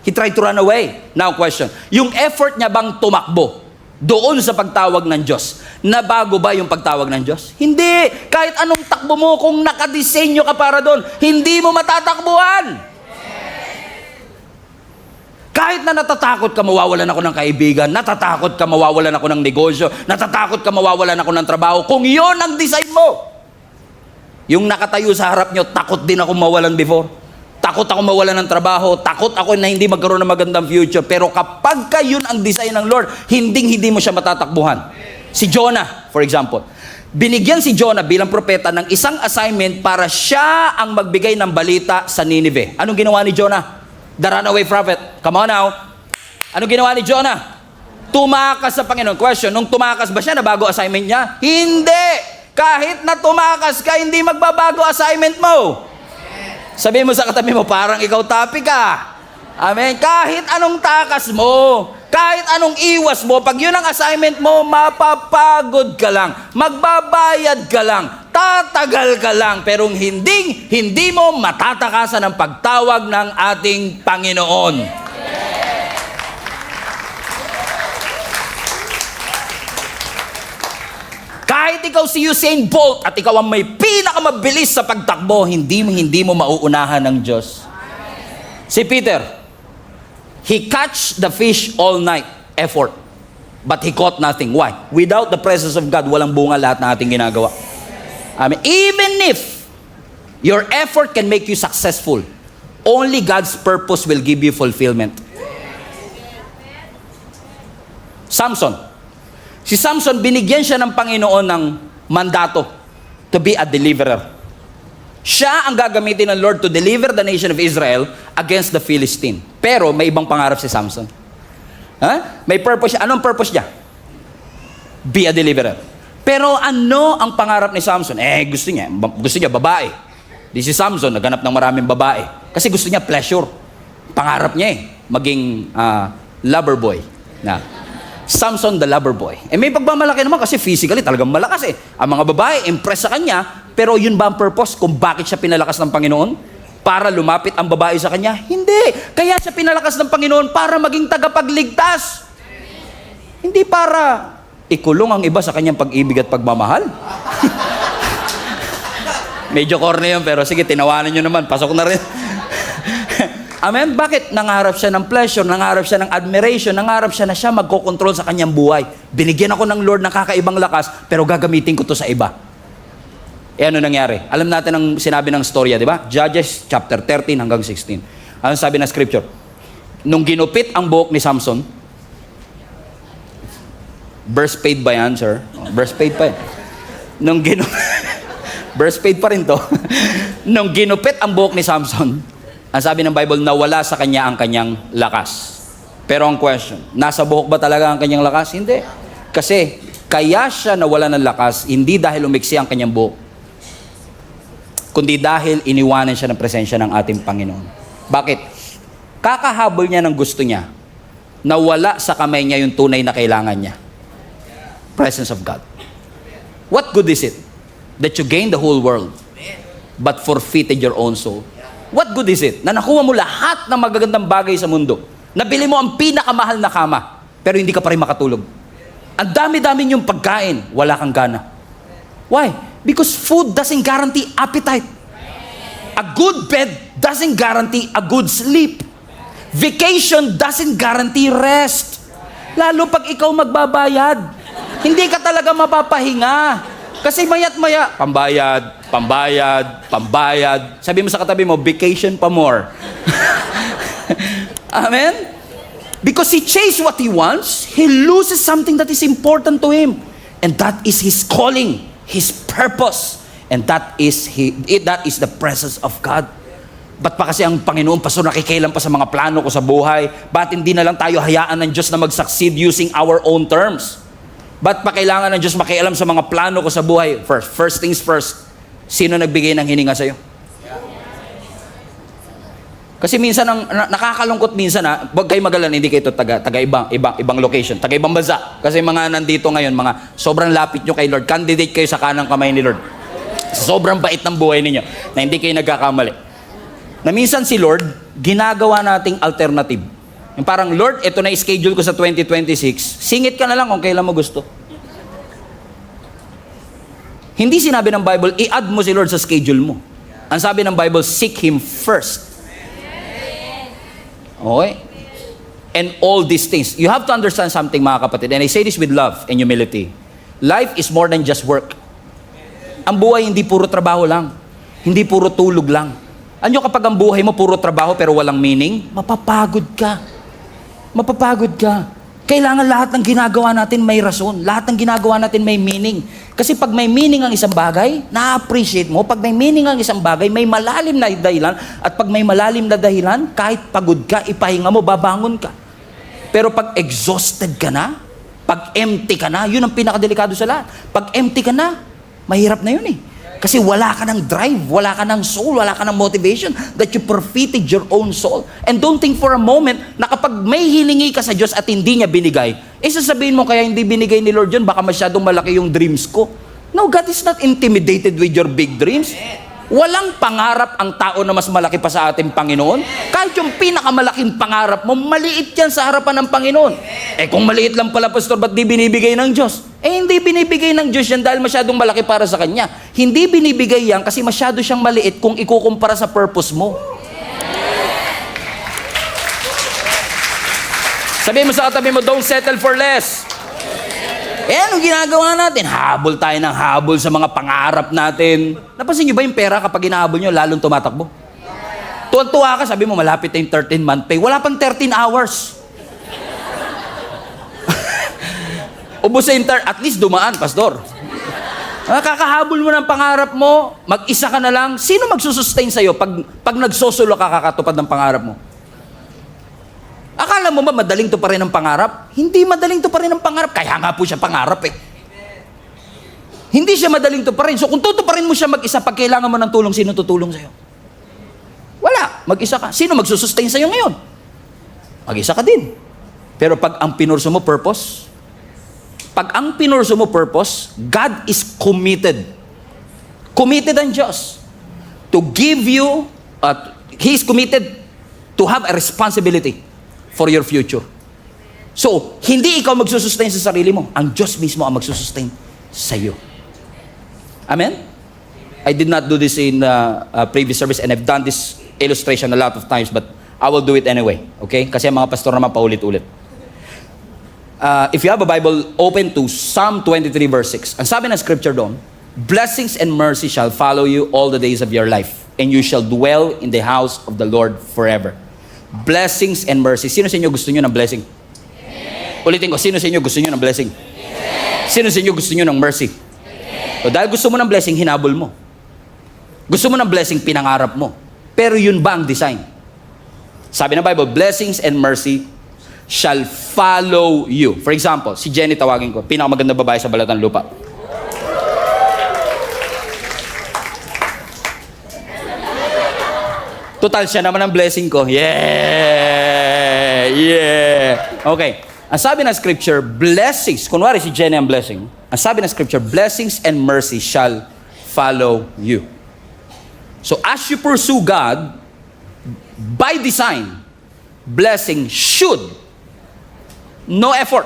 He tried to run away. Now question, yung effort niya bang tumakbo doon sa pagtawag ng Diyos, nabago ba yung pagtawag ng Diyos? Hindi. Kahit anong takbo mo, kung nakadisenyo ka para doon, hindi mo matatakbuhan. Kahit na natatakot ka, mawawalan ako ng kaibigan, natatakot ka, mawawalan ako ng negosyo, natatakot ka, mawawalan ako ng trabaho, kung yon ang design mo. Yung nakatayo sa harap nyo, takot din ako mawalan before. Takot ako mawalan ng trabaho, takot ako na hindi magkaroon ng magandang future. Pero kapag ka yun ang design ng Lord, hindi mo siya matatakbuhan. Si Jonah, for example. Binigyan si Jonah bilang propeta ng isang assignment para siya ang magbigay ng balita sa Nineveh. Anong ginawa ni Jonah? The runaway prophet. Come on now. Anong ginawa ni Jonah? Tumakas sa Panginoon. Question, nung tumakas ba siya, nabago assignment niya? Hindi! Kahit na tumakas ka, hindi magbabago assignment mo. Sabihin mo sa katabi mo, parang ikaw tapi ka. Amen? Kahit anong takas mo, kahit anong iwas mo, pag yun ang assignment mo, mapapagod ka lang, magbabayad ka lang, tatagal ka lang, pero hindi mo matatakasan ang pagtawag ng ating Panginoon. Kahit ikaw si Usain Bolt at ikaw ang may pinakamabilis sa pagtakbo, hindi mo mauunahan ng Diyos. Si Peter, he catch the fish all night, effort. But he caught nothing. Why? Without the presence of God, walang bunga lahat na ating ginagawa. I mean, even if your effort can make you successful, only God's purpose will give you fulfillment. Samson. Si Samson, binigyan siya ng Panginoon ng mandato to be a deliverer. Siya ang gagamitin ng Lord to deliver the nation of Israel against the Philistine. Pero may ibang pangarap si Samson. May purpose siya. Anong purpose niya? Be a deliverer. Pero ano ang pangarap ni Samson? Gusto niya babae. Di si Samson, naghanap ng maraming babae. Kasi gusto niya pleasure. Pangarap niya maging lover boy. Samson the lover boy. May pagmamalaki naman kasi physically talagang malakas Ang mga babae, impress sa kanya Pero yun ba ang purpose kung bakit siya pinalakas ng Panginoon? Para lumapit ang babae sa kanya? Hindi. Kaya siya pinalakas ng Panginoon para maging tagapagligtas. Hindi para ikulong ang iba sa kanyang pag-ibig at pagmamahal. Medyo corny yun, pero sige, tinawanan nyo naman. Pasok na rin. Amen? Bakit? Nangarap siya ng pleasure, nangarap siya ng admiration, nangarap siya na siya magkocontrol sa kanyang buhay. Binigyan ako ng Lord ng kakaibang lakas, pero gagamitin ko to sa iba. Eh ano nangyari? Alam natin ang sinabi ng storya, di ba? Judges chapter 13 hanggang 16. Ano sabi ng scripture? Nung ginupit ang buhok ni Samson, burst paid ba yan, sir? Oh, burst paid pa yan. Burst paid pa rin to. Nung ginupit ang buhok ni Samson, ang sabi ng Bible, nawala sa kanya ang kanyang lakas. Pero ang question, nasa buhok ba talaga ang kanyang lakas? Hindi. Kasi, kaya siya nawala ng lakas, hindi dahil umiksi ang kanyang buhok, kundi dahil iniwanan siya ng presensya ng ating Panginoon. Bakit? Kakahabol niya ng gusto niya, nawala sa kamay niya yung tunay na kailangan niya. Presence of God. What good is it that you gain the whole world, but forfeited your own soul? What good is it na nakuha mo lahat ng magagandang bagay sa mundo? Nabili mo ang pinakamahal na kama, pero hindi ka pa rin makatulog. Ang dami-dami niyong pagkain, wala kang gana. Why? Because food doesn't guarantee appetite. A good bed doesn't guarantee a good sleep. Vacation doesn't guarantee rest. Lalo pag ikaw magbabayad, hindi ka talaga mapapahinga. Kasi maya't maya, pambayad. Sabi mo sa katabi mo, vacation pa more. Amen? Because he chased what he wants, he loses something that is important to him. And that is his calling, his purpose. And that is the presence of God. Ba't pa kasi ang Panginoon, Pastor, nakikialam pa sa mga plano ko sa buhay? Ba't hindi na lang tayo hayaan ng Diyos na mag-succeed using our own terms? Ba't pa kailangan ng Diyos makialam sa mga plano ko sa buhay? First things first, sino nagbigay ng hininga sa'yo? Kasi minsan, nakakalungkot minsan huwag kayo mag-alala, hindi kayo taga ibang location, taga ibang bansa. Kasi mga nandito ngayon, mga sobrang lapit nyo kay Lord, candidate kayo sa kanang kamay ni Lord. Sobrang bait ng buhay ninyo, na hindi kayo nagkakamali. Na minsan si Lord, ginagawa nating alternative. Yung parang, Lord, ito na schedule ko sa 2026, singit ka na lang kung kailan mo gusto. Hindi sinabi ng Bible, i-add mo si Lord sa schedule mo. Ang sabi ng Bible, seek Him first. Okay? And all these things. You have to understand something, mga kapatid, and I say this with love and humility. Life is more than just work. Ang buhay hindi puro trabaho lang. Hindi puro tulog lang. Ano kapag ang buhay mo puro trabaho pero walang meaning? Mapapagod ka. Mapapagod ka. Kailangan lahat ng ginagawa natin may rason. Lahat ng ginagawa natin may meaning. Kasi pag may meaning ang isang bagay, na-appreciate mo. Pag may meaning ang isang bagay, may malalim na dahilan. At pag may malalim na dahilan, kahit pagod ka, ipahinga mo, babangon ka. Pero pag exhausted ka na, pag empty ka na, yun ang pinakadelikado sa lahat. Pag empty ka na, mahirap na yun eh. Kasi wala ka ng drive, wala ka ng soul, wala ka ng motivation that you forfeited your own soul. And don't think for a moment na kapag may hiningi ka sa Diyos at hindi niya binigay, sasabihin mo kaya hindi binigay ni Lord yun, baka masyadong malaki yung dreams ko. No, God is not intimidated with your big dreams. Walang pangarap ang tao na mas malaki pa sa ating Panginoon. Kahit yung pinakamalaking pangarap mo, maliit yan sa harapan ng Panginoon. Kung maliit lang pala, Pastor, ba't di binibigay ng Diyos? Hindi binibigay ng Diyos yan dahil masyadong malaki para sa Kanya. Hindi binibigay yan kasi masyado siyang maliit kung ikukumpara sa purpose mo. Sabihin mo sa katabi mo, don't settle for less. Anong ginagawa natin? Habol tayo ng habol sa mga pangarap natin. Napansin nyo ba yung pera kapag hinahabol nyo, lalong tumatakbo? Tuwan-tuwa ka, sabi mo, malapit na yung 13-month pay. Wala pang 13 hours. Ubus sa at least dumaan, Pastor. Kakahabol mo ng pangarap mo, mag-isa ka na lang. Sino magsusustain sa'yo pag nagsosolo ka kakatupad ng pangarap mo? Akala mo ba madaling to pa rin ang pangarap? Hindi madaling to pa rin ang pangarap. Kaya nga po siya pangarap eh. Hindi siya madaling to pa rin. So kung tutuparin mo siya mag-isa, pag kailangan mo ng tulong, sino tutulong sa'yo? Wala. Mag-isa ka. Sino magsusustain sa'yo ngayon? Mag-isa ka din. Pero pag ang pinurso mo purpose, God is committed. Committed ang Diyos to give you, He is committed to have a responsibility for your future. So, hindi ikaw magsusustain sa sarili mo. Ang Diyos mismo ang magsusustain sa iyo. Amen? I did not do this in previous service and I've done this illustration a lot of times, but I will do it anyway. Okay? Kasi ang mga pastor naman paulit-ulit. If you have a Bible, open to Psalm 23 verse 6. Ang sabi ng scripture doon, blessings and mercy shall follow you all the days of your life, and you shall dwell in the house of the Lord forever. Blessings and mercy. Sino sa inyo gusto nyo ng blessing? Ulitin ko, sino sa inyo gusto nyo ng blessing? Sino sa inyo gusto nyo ng mercy? So, dahil gusto mo ng blessing, hinabol mo. Gusto mo ng blessing, pinangarap mo. Pero yun ba ang design? Sabi ng Bible, blessings and mercy shall follow you. For example, si Jenny tawagin ko, pinakamaganda babae sa balatang lupa. Total, siya naman ang blessing ko. Yeah! Yeah! Okay. Ang sabi ng scripture, blessings, kunwari si Jenny ang blessing, ang sabi ng scripture, blessings and mercy shall follow you. So as you pursue God, by design, blessing should, no effort,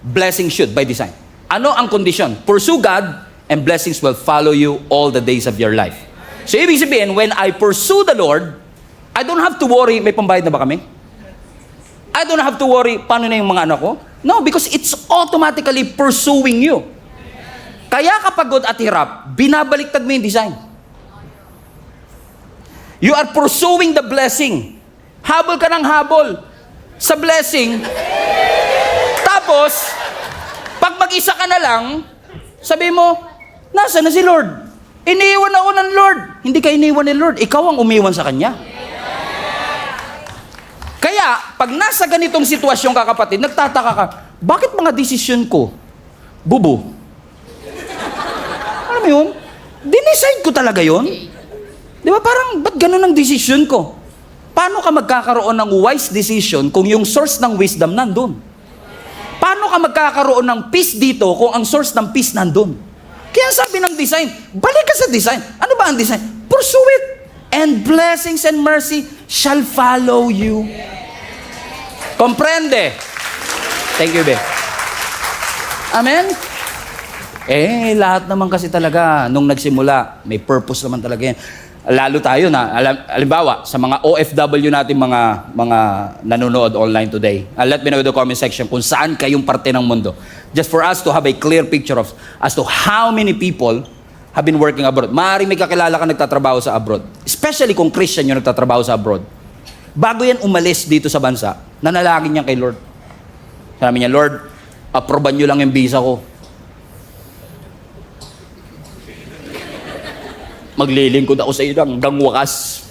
blessing should by design. Ano ang condition? Pursue God and blessings will follow you all the days of your life. So ibig sabihin, when I pursue the Lord, I don't have to worry, may pambayad na ba kami? I don't have to worry, paano na yung mga anak ko? No, because it's automatically pursuing you. Kaya kapag pagod at hirap, binabaliktad mo yung design. You are pursuing the blessing. Habol ka ng habol sa blessing. Tapos, pag mag-isa ka na lang, sabi mo, nasa na si Lord? Iniiwan ako ng Lord. Hindi ka iniiwan ni Lord. Ikaw ang umiwan sa Kanya. Kaya, pag nasa ganitong sitwasyon ka kapatid, nagtataka ka, bakit mga desisyon ko, bubo? Alam mo yun? Dinicide ko talaga yun. Di ba parang, ba't ganun ang desisyon ko? Paano ka magkakaroon ng wise decision kung yung source ng wisdom nandun? Paano ka magkakaroon ng peace dito kung ang source ng peace nandun? Kaya sabi ng design, balik ka sa design. Ano ba ang design? Pursue it. And blessings and mercy shall follow you. Comprende? Thank you, be. Amen? Lahat naman kasi talaga, nung nagsimula, may purpose naman talaga yan. Lalo tayo na, halimbawa, sa mga OFW natin, mga nanonood online today, let me know in the comment section kung saan kayong parte ng mundo. Just for us to have a clear picture of as to how many people have been working abroad. Maaaring may kakilala ka nagtatrabaho sa abroad. Especially kung Christian yung nagtatrabaho sa abroad. Bago yan umalis dito sa bansa, nanalangin niya kay Lord. Sabi niya, Lord, aproban niyo lang yung visa ko. Maglilingkod ako sa iyo hanggang wakas.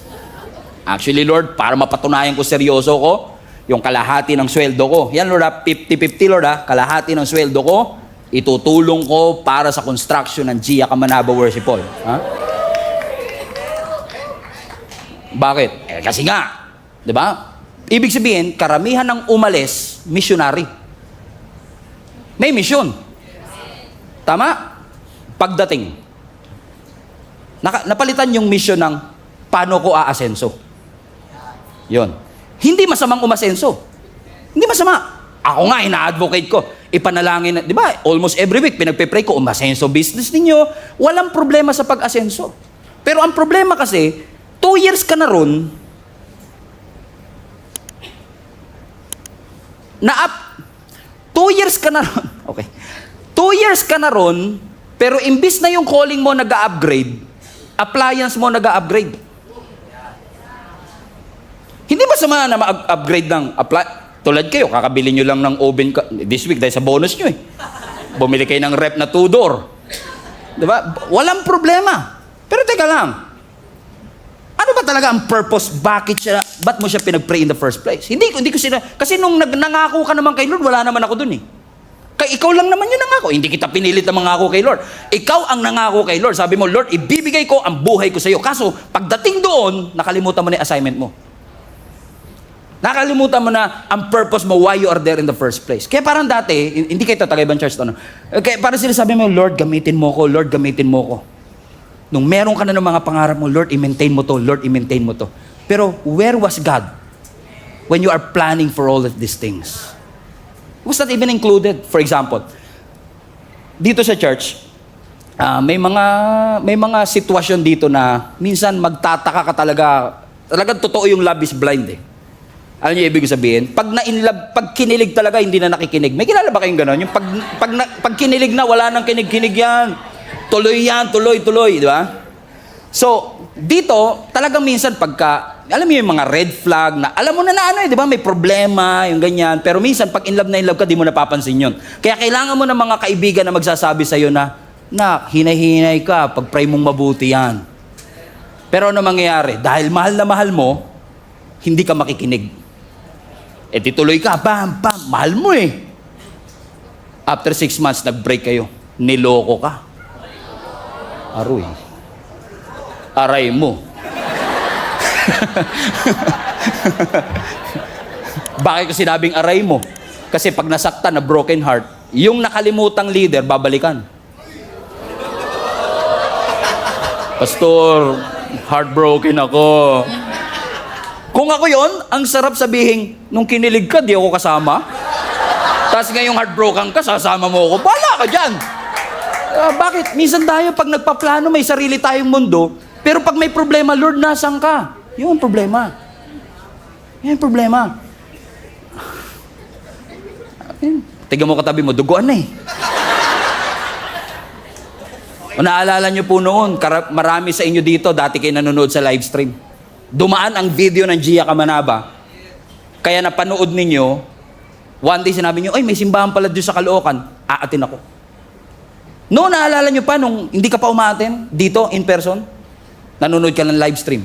Actually, Lord, para mapatunayan ko seryoso ko, yung kalahati ng sweldo ko. Yan, Lord, 50-50, Lord, kalahati ng sweldo ko, itutulong ko para sa construction ng Gia Kamanaba Worship Hall. Ha? Bakit? Kasi nga, di ba? Ibig sabihin, karamihan ng umalis, missionary. May mission. Tama? Pagdating. Napalitan yung mission ng paano ko aasenso. Yun. Hindi masamang umasenso. Hindi masama. Ako nga, ina-advocate ko. Ipanalangin, di ba? Almost every week, pinagpe-pray ko, umasenso business ninyo. Walang problema sa pag-asenso. Pero ang problema kasi, 2 years ka na ron, 2 years ka na ron, okay. 2 years ka na ron, pero imbis na yung calling mo nag-upgrade, appliance mo nag-upgrade. Hindi ba sama na ma-upgrade ng tulad kayo, kakabili nyo lang ng oven this week dahil sa bonus nyo eh. Bumili kayo ng rep na 2-door. Diba? Walang problema. Pero teka lang, ano ba talaga ang purpose? Ba't mo siya pinag-pray in the first place? Hindi ko sila, kasi nung nangako ka naman kay Lord, wala naman ako dun eh. Kaya ikaw lang naman yung nangako. Hindi kita pinilit na mangako kay Lord. Ikaw ang nangako kay Lord. Sabi mo, Lord, ibibigay ko ang buhay ko sa iyo. Kaso, pagdating doon, nakalimutan mo na yung assignment mo. Nakalimutan mo na ang purpose mo, why you are there in the first place. Kaya parang dati, hindi kayo tatagay ibang church, kaya parang sila sabi mo, Lord, gamitin mo ko, Lord, gamitin mo ko. Nung meron ka na ng mga pangarap mo, Lord, i-maintain mo to. Lord, i-maintain mo to. Pero where was God when you are planning for all of these things? It was not even included. For example, dito sa church, may mga sitwasyon dito na minsan magtataka ka talaga. Talagang totoo yung love is blind eh. Alam niyo ibig sabihin? Pag kinilig talaga, hindi na nakikinig. May kilala ba kayong gano'n? Yung pag kinilig na, wala nang kinig-kinig yan. Tuloy yan, tuloy, di ba? So, dito, talagang minsan pagka, alam mo yung mga red flag na, alam mo na ano di ba? May problema, yung ganyan. Pero minsan, pag in love ka, di mo napapansin yun. Kaya kailangan mo ng mga kaibigan na magsasabi sa'yo na, hinay-hinay ka, pag-pray mong mabuti yan. Pero ano mangyayari? Dahil mahal na mahal mo, hindi ka makikinig. Eh, tituloy ka, bam, mahal mo eh. After 6 months, nag-break kayo. Niloko ka. Aroy. Aray mo. Bakit ko sinabing aray mo? Kasi pag nasaktan na broken heart, yung nakalimutang leader, babalikan. Pastor, heartbroken ako. Kung ako yon, ang sarap sabihin, nung kinilig ka, di ako kasama. Tapos ngayong heartbroken ka, sasama mo ako. Bala ka dyan. Bakit? Minsan tayo, pag nagpaplano, may sarili tayong mundo. Pero pag may problema, Lord, nasan ka? Yun ang problema. Yan ang problema. Tignan mo katabi mo, duguan na eh. O naalala nyo po noon, marami sa inyo dito, dati kayo nanonood sa live stream. Dumaan ang video ng Gia Kamanaba. Kaya napanood ninyo, one day sinabi nyo, ay may simbahan pala doon sa Caloocan, aatin ako. No, naalala nyo pa nung hindi ka pa umaatin dito in person, nanonood ka ng live stream.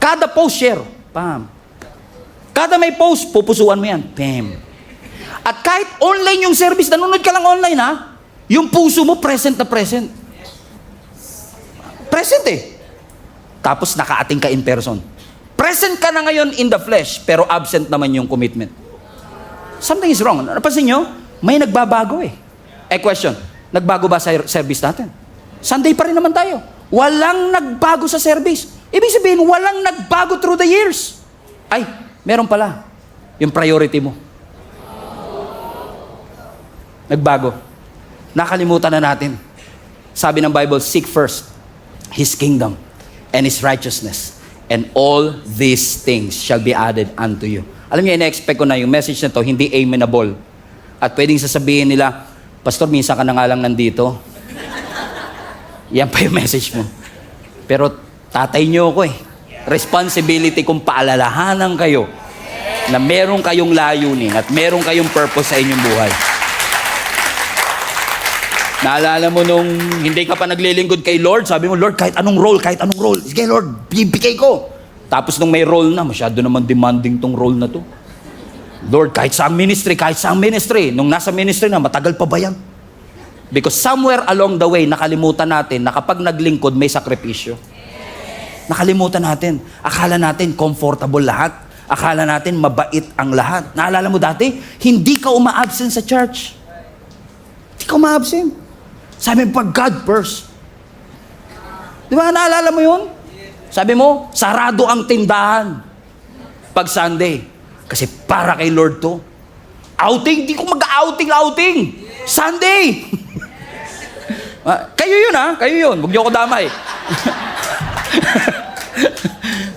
Kada post share, pam. Kada may post, pupusuan mo yan, pam. At kahit online yung service, nanonood ka lang online ha, yung puso mo present na present. Present eh. Tapos nakaating ka in person. Present ka na ngayon in the flesh, pero absent naman yung commitment. Something is wrong. Napansin nyo? May nagbabago eh. Question, nagbago ba sa service natin? Sunday pa rin naman tayo. Walang nagbago sa service. Ibig sabihin, walang nagbago through the years. Ay, meron pala. Yung priority mo. Nagbago. Nakalimutan na natin. Sabi ng Bible, seek first His kingdom and His righteousness, and all these things shall be added unto you. Alam niyo, ina-expect ko na yung message na to, hindi amenable. At pwedeng sasabihin nila, Pastor, minsan ka na nga lang nandito. Yan pa yung message mo. Pero tatay niyo ako eh. Responsibility kong paalalahanan kayo na meron kayong layunin at meron kayong purpose sa inyong buhay. Naalala mo nung hindi ka pa naglilingkod kay Lord, sabi mo, Lord, kahit anong role. Sige, Lord, bibigay ko. Tapos nung may role na, masyado naman demanding tong role na to. Lord, kahit saang ministry. Nung nasa ministry na, matagal pa ba yan? Because somewhere along the way, nakalimutan natin na kapag naglingkod, may sakripisyo. Nakalimutan natin. Akala natin comfortable lahat. Akala natin mabait ang lahat. Naalala mo dati, hindi ka uma-absent sa church. Hindi ka uma-absent. Sabi mo, pag God first. Di ba, naalala mo yun? Sabi mo, sarado ang tindahan pag Sunday. Kasi para kay Lord to. Outing, di ko mag-outing. Sunday! Kayo yun ha, kayo yun. Huwag niyo ako damay.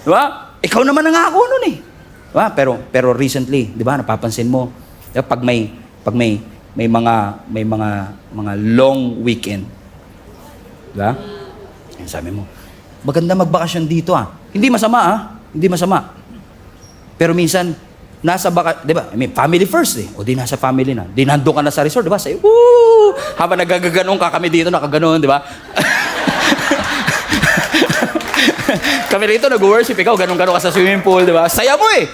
Di ba? Ikaw naman ang ako nun eh. Diba? Pero recently, di ba, napapansin mo, diba, pag may mga long weekend. Diba? Sabi mo, maganda magbakasyon dito Hindi masama Hindi masama. Pero minsan, nasa di ba? I mean, family first eh. O di nasa family na. Di nandun ka na sa resort, di ba? Say, woo! Habang nagagaganong ka, kami dito nakaganon, di ba? Kami rito nag-worship, ikaw ganun-ganun ka sa swimming pool, di ba? Saya mo eh.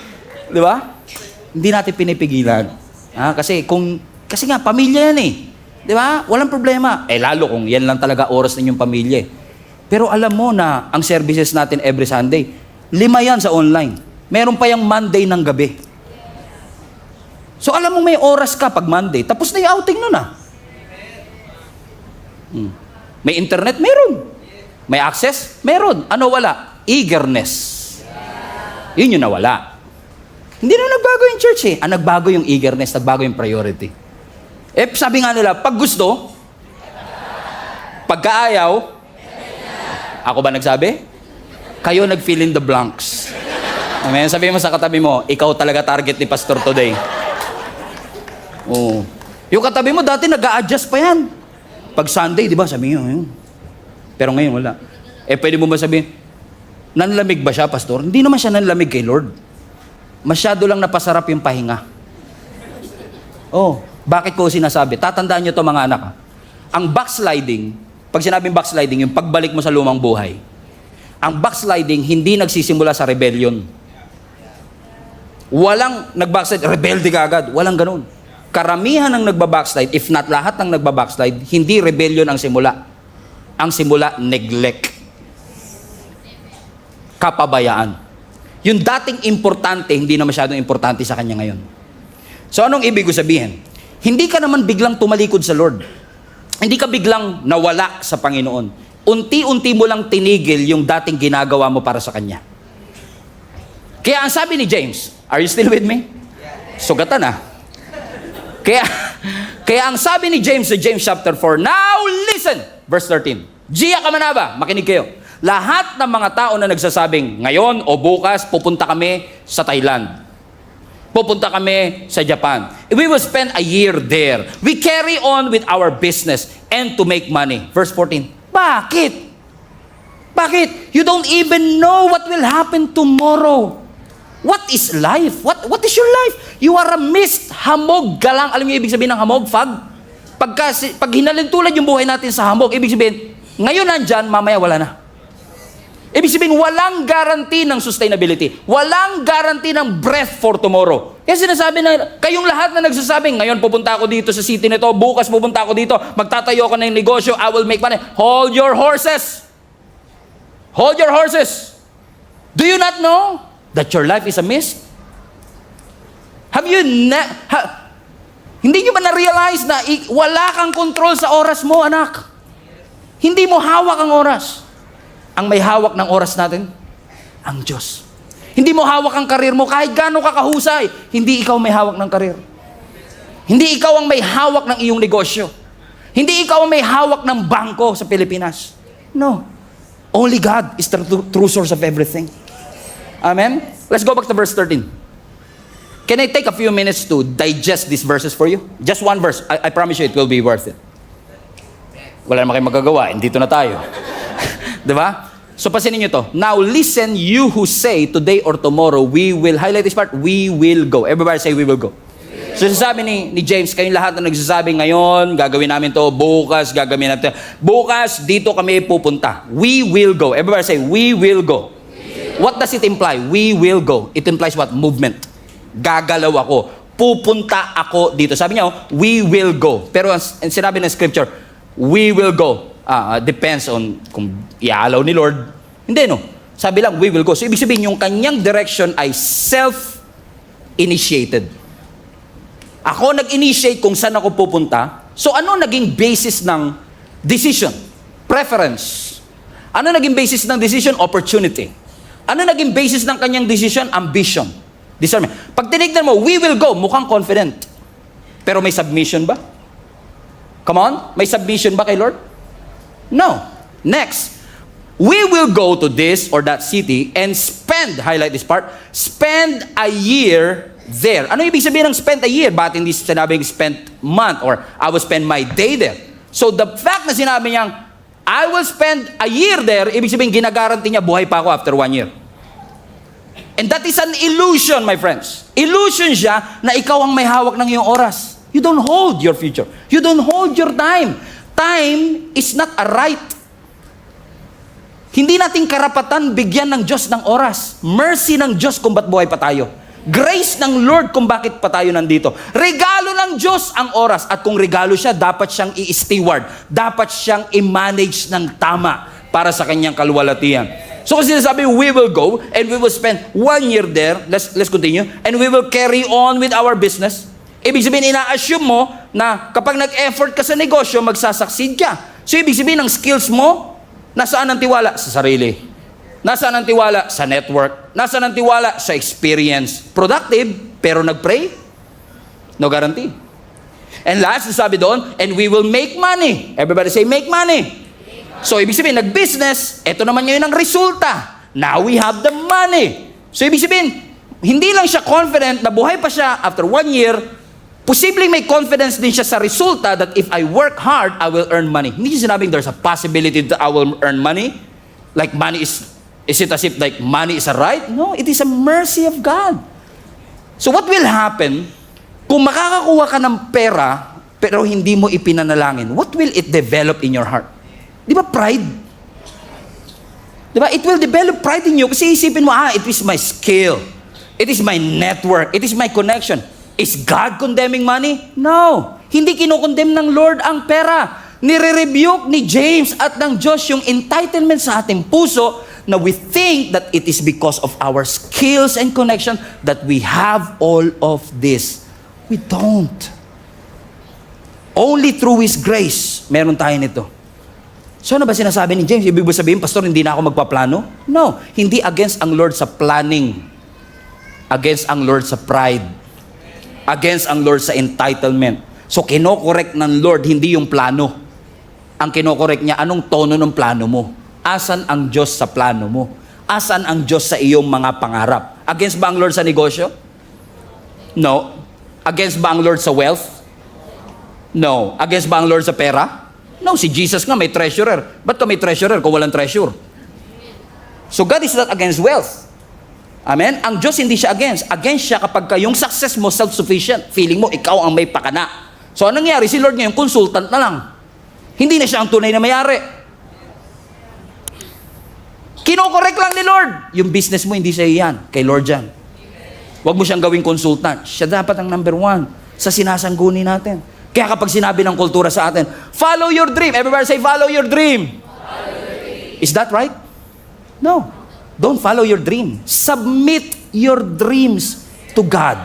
Di ba? Hindi natin pinipigilan. Kasi nga, pamilya yan eh. Di ba? Walang problema. Lalo kung yan lang talaga oras ninyong pamilya eh. Pero alam mo na ang services natin every Sunday, 5 yan sa online. Meron pa yung Monday ng gabi. So alam mo may oras ka pag Monday, tapos na yung outing nun May internet? Meron. May access? Meron. Ano wala? Eagerness. Yun yung nawala. Hindi na nagbago yung church eh. Ang nagbago yung eagerness, nagbago yung priority. Eh, sabi nga nila, pag gusto, pagkaayaw, ako ba nagsabi? Kayo nag-fill in the blanks. Amen? Sabi mo sa katabi mo, ikaw talaga target ni Pastor today. Oo. Yung katabi mo, dati nag-a-adjust pa yan. Pag Sunday, di ba, sabi niyo, yun. Pero ngayon, wala. Eh, pwede mo ba sabihin, nanlamig ba siya, Pastor? Hindi naman siya nanlamig kay Lord. Masyado lang napasarap yung pahinga. Oh, bakit ko sinasabi? Tatandaan nyo to mga anak. Ha? Ang backsliding, pag sinabing backsliding, yung pagbalik mo sa lumang buhay, ang backsliding hindi nagsisimula sa rebellion. Walang nag-backslide, rebelde ka agad. Walang ganun. Karamihan ng nagba-backslide, if not lahat ng nagba-backslide, hindi rebellion ang simula. Ang simula, neglect. Kapabayaan. Yung dating importante, hindi na masyadong importante sa kanya ngayon. So anong ibig ko sabihin? Hindi ka naman biglang tumalikod sa Lord. Hindi ka biglang nawala sa Panginoon. Unti-unti mo lang tinigil yung dating ginagawa mo para sa Kanya. Kaya ang sabi ni James, are you still with me? Sugatan ah. Kaya ang sabi ni James sa James chapter 4, now listen, verse 13. Gia Kamanaba, makinig kayo. Lahat ng mga tao na nagsasabing, ngayon o bukas, pupunta kami sa Thailand. Pupunta kami sa Japan. We will spend a year there. We carry on with our business and to make money. Verse 14. Bakit? Bakit? You don't even know what will happen tomorrow. What is life? What is your life? You are a mist, hamog, galang. Alam niyo ibig sabihin ng hamog, fog? Pag hinalintulad yung buhay natin sa hamog, ibig sabihin, ngayon nandyan, mamaya wala na. Ibig sabihin, walang guarantee ng sustainability. Walang guarantee ng breath for tomorrow. Kaya sinasabi na, kayong lahat na nagsasabing, ngayon pupunta ako dito sa city nito, bukas pupunta ako dito, magtatayo ako ng negosyo, I will make money. Hold your horses. Hold your horses. Do you not know that your life is a mist? Have you hindi nyo ba na-realize na wala kang control sa oras mo, anak? Hindi mo hawak ang oras. Ang may hawak ng oras natin, ang Diyos. Hindi mo hawak ang karir mo kahit gaano ka kahusay. Hindi ikaw may hawak ng karir. Hindi ikaw ang may hawak ng iyong negosyo. Hindi ikaw ang may hawak ng bangko sa Pilipinas. No. Only God is the true source of everything. Amen? Let's go back to verse 13. Can I take a few minutes to digest these verses for you? Just one verse. I promise you it will be worth it. Wala naman kayong magagawa. Dito na tayo. Diba? So pasinin nyo to. Now listen, you who say today or tomorrow, we will, highlight this part, we will go. Everybody say, we will go. So sasabi ni James, kayong lahat na nagsasabi ngayon, gagawin namin to, bukas, gagawin natin. Bukas, dito kami pupunta. We will go. Everybody say, we will go. What does it imply? We will go. It implies what? Movement. Gagalaw ako. Pupunta ako dito. Sabi niya, we will go. Pero ang sinabi ng scripture, we will go. Depends on kung iaalaw ni Lord. Hindi, no? Sabi lang, we will go. So, ibig sabihin, yung kanyang direction ay self-initiated. Ako nag-initiate kung saan ako pupunta. So, ano naging basis ng decision? Preference. Ano naging basis ng decision? Opportunity. Ano naging basis ng kanyang decision? Ambition. Discernment. Pag tinignan mo, we will go, mukhang confident. Pero may submission ba? Come on? May submission ba kay Lord? No. Next, we will go to this or that city and spend, highlight this part, spend a year there. Ano ibig sabihin ng spend a year? Bakit hindi sinabing spend month or I will spend my day there? So the fact na sinabi niyang, I will spend a year there, ibig sabihin ginagaranti niya buhay pa ako after 1 year. And that is an illusion, my friends. Illusion siya na ikaw ang may hawak ng iyong oras. You don't hold your future. You don't hold your time. Time is not a right. Hindi nating karapatan bigyan ng Diyos ng oras. Mercy ng Diyos kung ba't buhay pa tayo. Grace ng Lord kung bakit pa tayo nandito. Regalo ng Diyos ang oras. At kung regalo siya, dapat siyang i-steward. Dapat siyang i-manage ng tama para sa kanyang kaluwalhatian. So kasi sinasabi, we will go and we will spend 1 year there. Let's continue. And we will carry on with our business. Ibig sabihin, ina-assume mo na kapag nag-effort ka sa negosyo, magsasucceed ka. So ibig sabihin, ang skills mo, Nasaan ang tiwala? Sa sarili. Nasaan ang tiwala? Sa network. Nasaan ang tiwala? Sa experience. Productive, pero nag-pray? No guarantee. And last, sabi doon, and we will make money. Everybody say, make money. So, ibig sabihin, nag-business, ito naman ngayon ang resulta. Now we have the money. So, ibig sabihin, hindi lang siya confident na buhay pa siya after 1 year, posibleng may confidence din siya sa resulta that if I work hard, I will earn money. Hindi siya sinabing there's a possibility that I will earn money. Like money is it as if like money is a right? No, it is a mercy of God. So what will happen kung makakakuha ka ng pera pero hindi mo ipinanalangin? What will it develop in your heart? Di ba pride? Di ba? It will develop pride in you kasi isipin mo, it is my skill. It is my network. It is my connection. Is God condemning money? No. Hindi kinukondemn ng Lord ang pera. Nire-rebuke ni James at ng Diyos yung entitlement sa ating puso na we think that it is because of our skills and connection that we have all of this. We don't. Only through His grace, meron tayo nito. So ano ba sinasabi ni James? Ibig sabihin, Pastor, hindi na ako magpaplano? No. Hindi against ang Lord sa planning. Against ang Lord sa pride. Against ang Lord sa entitlement. So, kinokorek ng Lord, hindi yung plano. Ang kinokorek niya, anong tono ng plano mo? Asan ang Diyos sa plano mo? Asan ang Diyos sa iyong mga pangarap? Against ba ang Lord sa negosyo? No. Against ba ang Lord sa wealth? No. Against ba ang Lord sa pera? No. Si Jesus nga may treasurer. Ba't ka may treasurer kung walang treasure? So, God is not against wealth. Amen? Ang Diyos hindi siya against. Against siya kapag yung success mo self-sufficient. Feeling mo, ikaw ang may pakana. So, anong nangyari? Si Lord ngayon, consultant na lang. Hindi na siya ang tunay na may-ari. Kinokorek lang ni Lord. Yung business mo, hindi siya yan. Kay Lord yan. Huwag mo siyang gawing consultant. Siya dapat ang number 1 sa sinasangguni natin. Kaya kapag sinabi ng kultura sa atin, follow your dream. Everybody say, follow your dream. Follow your dream. Is that right? No. Don't follow your dream. Submit your dreams to God.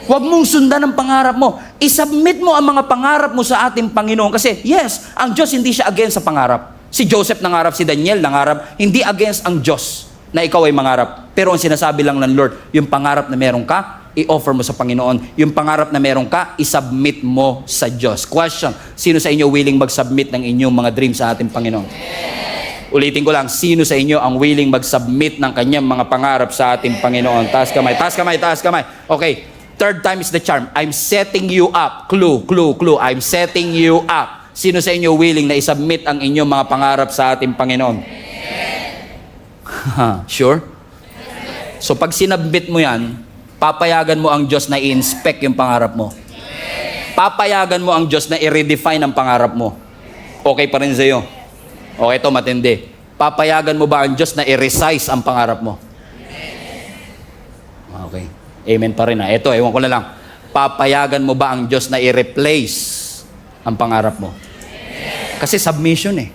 Huwag mong sundan ang pangarap mo. I-submit mo ang mga pangarap mo sa ating Panginoon. Kasi, yes, ang Diyos hindi siya against sa pangarap. Si Joseph nangarap, si Daniel nangarap. Hindi against ang Diyos na ikaw ay mangarap. Pero ang sinasabi lang ng Lord, yung pangarap na meron ka, i-offer mo sa Panginoon. Yung pangarap na meron ka, i-submit mo sa Diyos. Question, sino sa inyo willing mag-submit ng inyong mga dreams sa ating Panginoon? Ulitin ko lang, sino sa inyo ang willing mag-submit ng kanyang mga pangarap sa ating Panginoon? Taas kamay, taas kamay, taas kamay. Okay, third time is the charm. I'm setting you up. Clue. I'm setting you up. Sino sa inyo willing na i-submit ang inyong mga pangarap sa ating Panginoon? Sure? So pag sinabmit mo yan, papayagan mo ang Diyos na i-inspect yung pangarap mo. Papayagan mo ang Diyos na i-redefine ang pangarap mo. Okay pa rin sa'yo. Okay, ito matindi. Papayagan mo ba ang Diyos na i-resize ang pangarap mo? Okay. Amen pa rin ha. Ito, ewan ko na lang. Papayagan mo ba ang Diyos na i-replace ang pangarap mo? Kasi submission eh.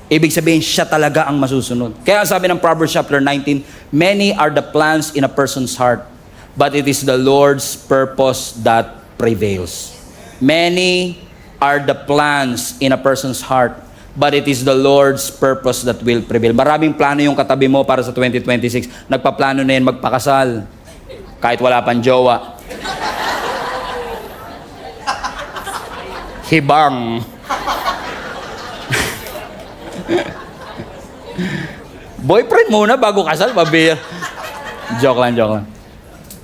Ibig sabihin, siya talaga ang masusunod. Kaya sabi ng Proverbs chapter 19, many are the plans in a person's heart, but it is the Lord's purpose that prevails. Many are the plans in a person's heart, but it is the Lord's purpose that will prevail. Maraming plano yung katabi mo para sa 2026. Nagpaplano na yan magpakasal. Kahit wala pang jowa. Hibang. Boyfriend muna bago kasal, babi. Joke lang.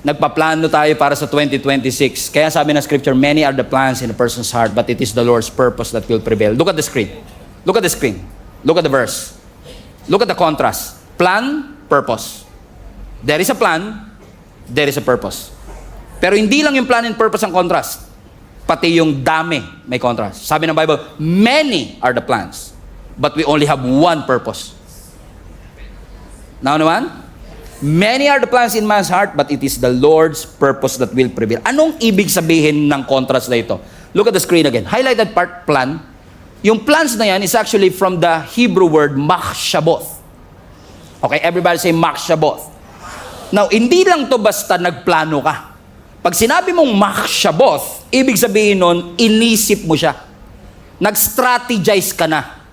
Nagpaplano tayo para sa 2026. Kaya sabi ng scripture, many are the plans in a person's heart, but it is the Lord's purpose that will prevail. Look at the screen. Look at the screen. Look at the verse. Look at the contrast. Plan, purpose. There is a plan, there is a purpose. Pero hindi lang yung plan and purpose ang contrast. Pati yung dami may contrast. Sabi ng Bible, many are the plans, but we only have one purpose. Now naman, many are the plans in man's heart, but it is the Lord's purpose that will prevail. Anong ibig sabihin ng contrast na ito? Look at the screen again. Highlight that part, plan. Yung plans na yan is actually from the Hebrew word machshaboth. Okay, everybody say machshaboth. Now, hindi lang to basta nagplano ka. Pag sinabi mong machshaboth, ibig sabihin nun, inisip mo siya. Nag-strategize ka na.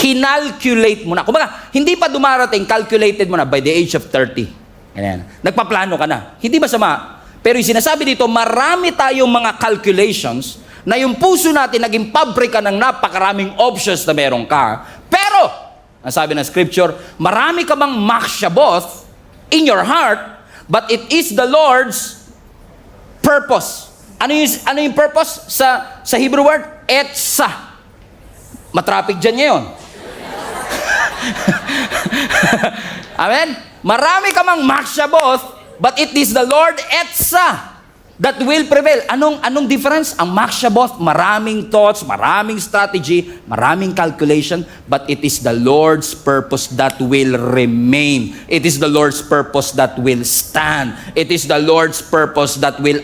Kinalculate mo na. Kumbaga, hindi pa dumarating, calculated mo na by the age of 30. Ganyan. Nagpaplano ka na. Hindi masama. Pero yung sinasabi dito, marami tayong mga calculations na yung puso natin naging pabrika ng napakaraming options na meron ka. Pero, ang sabi ng scripture, marami ka mang makshaboth in your heart, but it is the Lord's purpose. Ano yung purpose sa Hebrew word? Etsa. Matraffic dyan ngayon. Amen? Marami ka mang makshaboth, but it is the Lord Etsa that will prevail. Anong difference? Ang makshaboth, maraming thoughts, maraming strategy, maraming calculation, but it is the Lord's purpose that will remain. It is the Lord's purpose that will stand. It is the Lord's purpose that will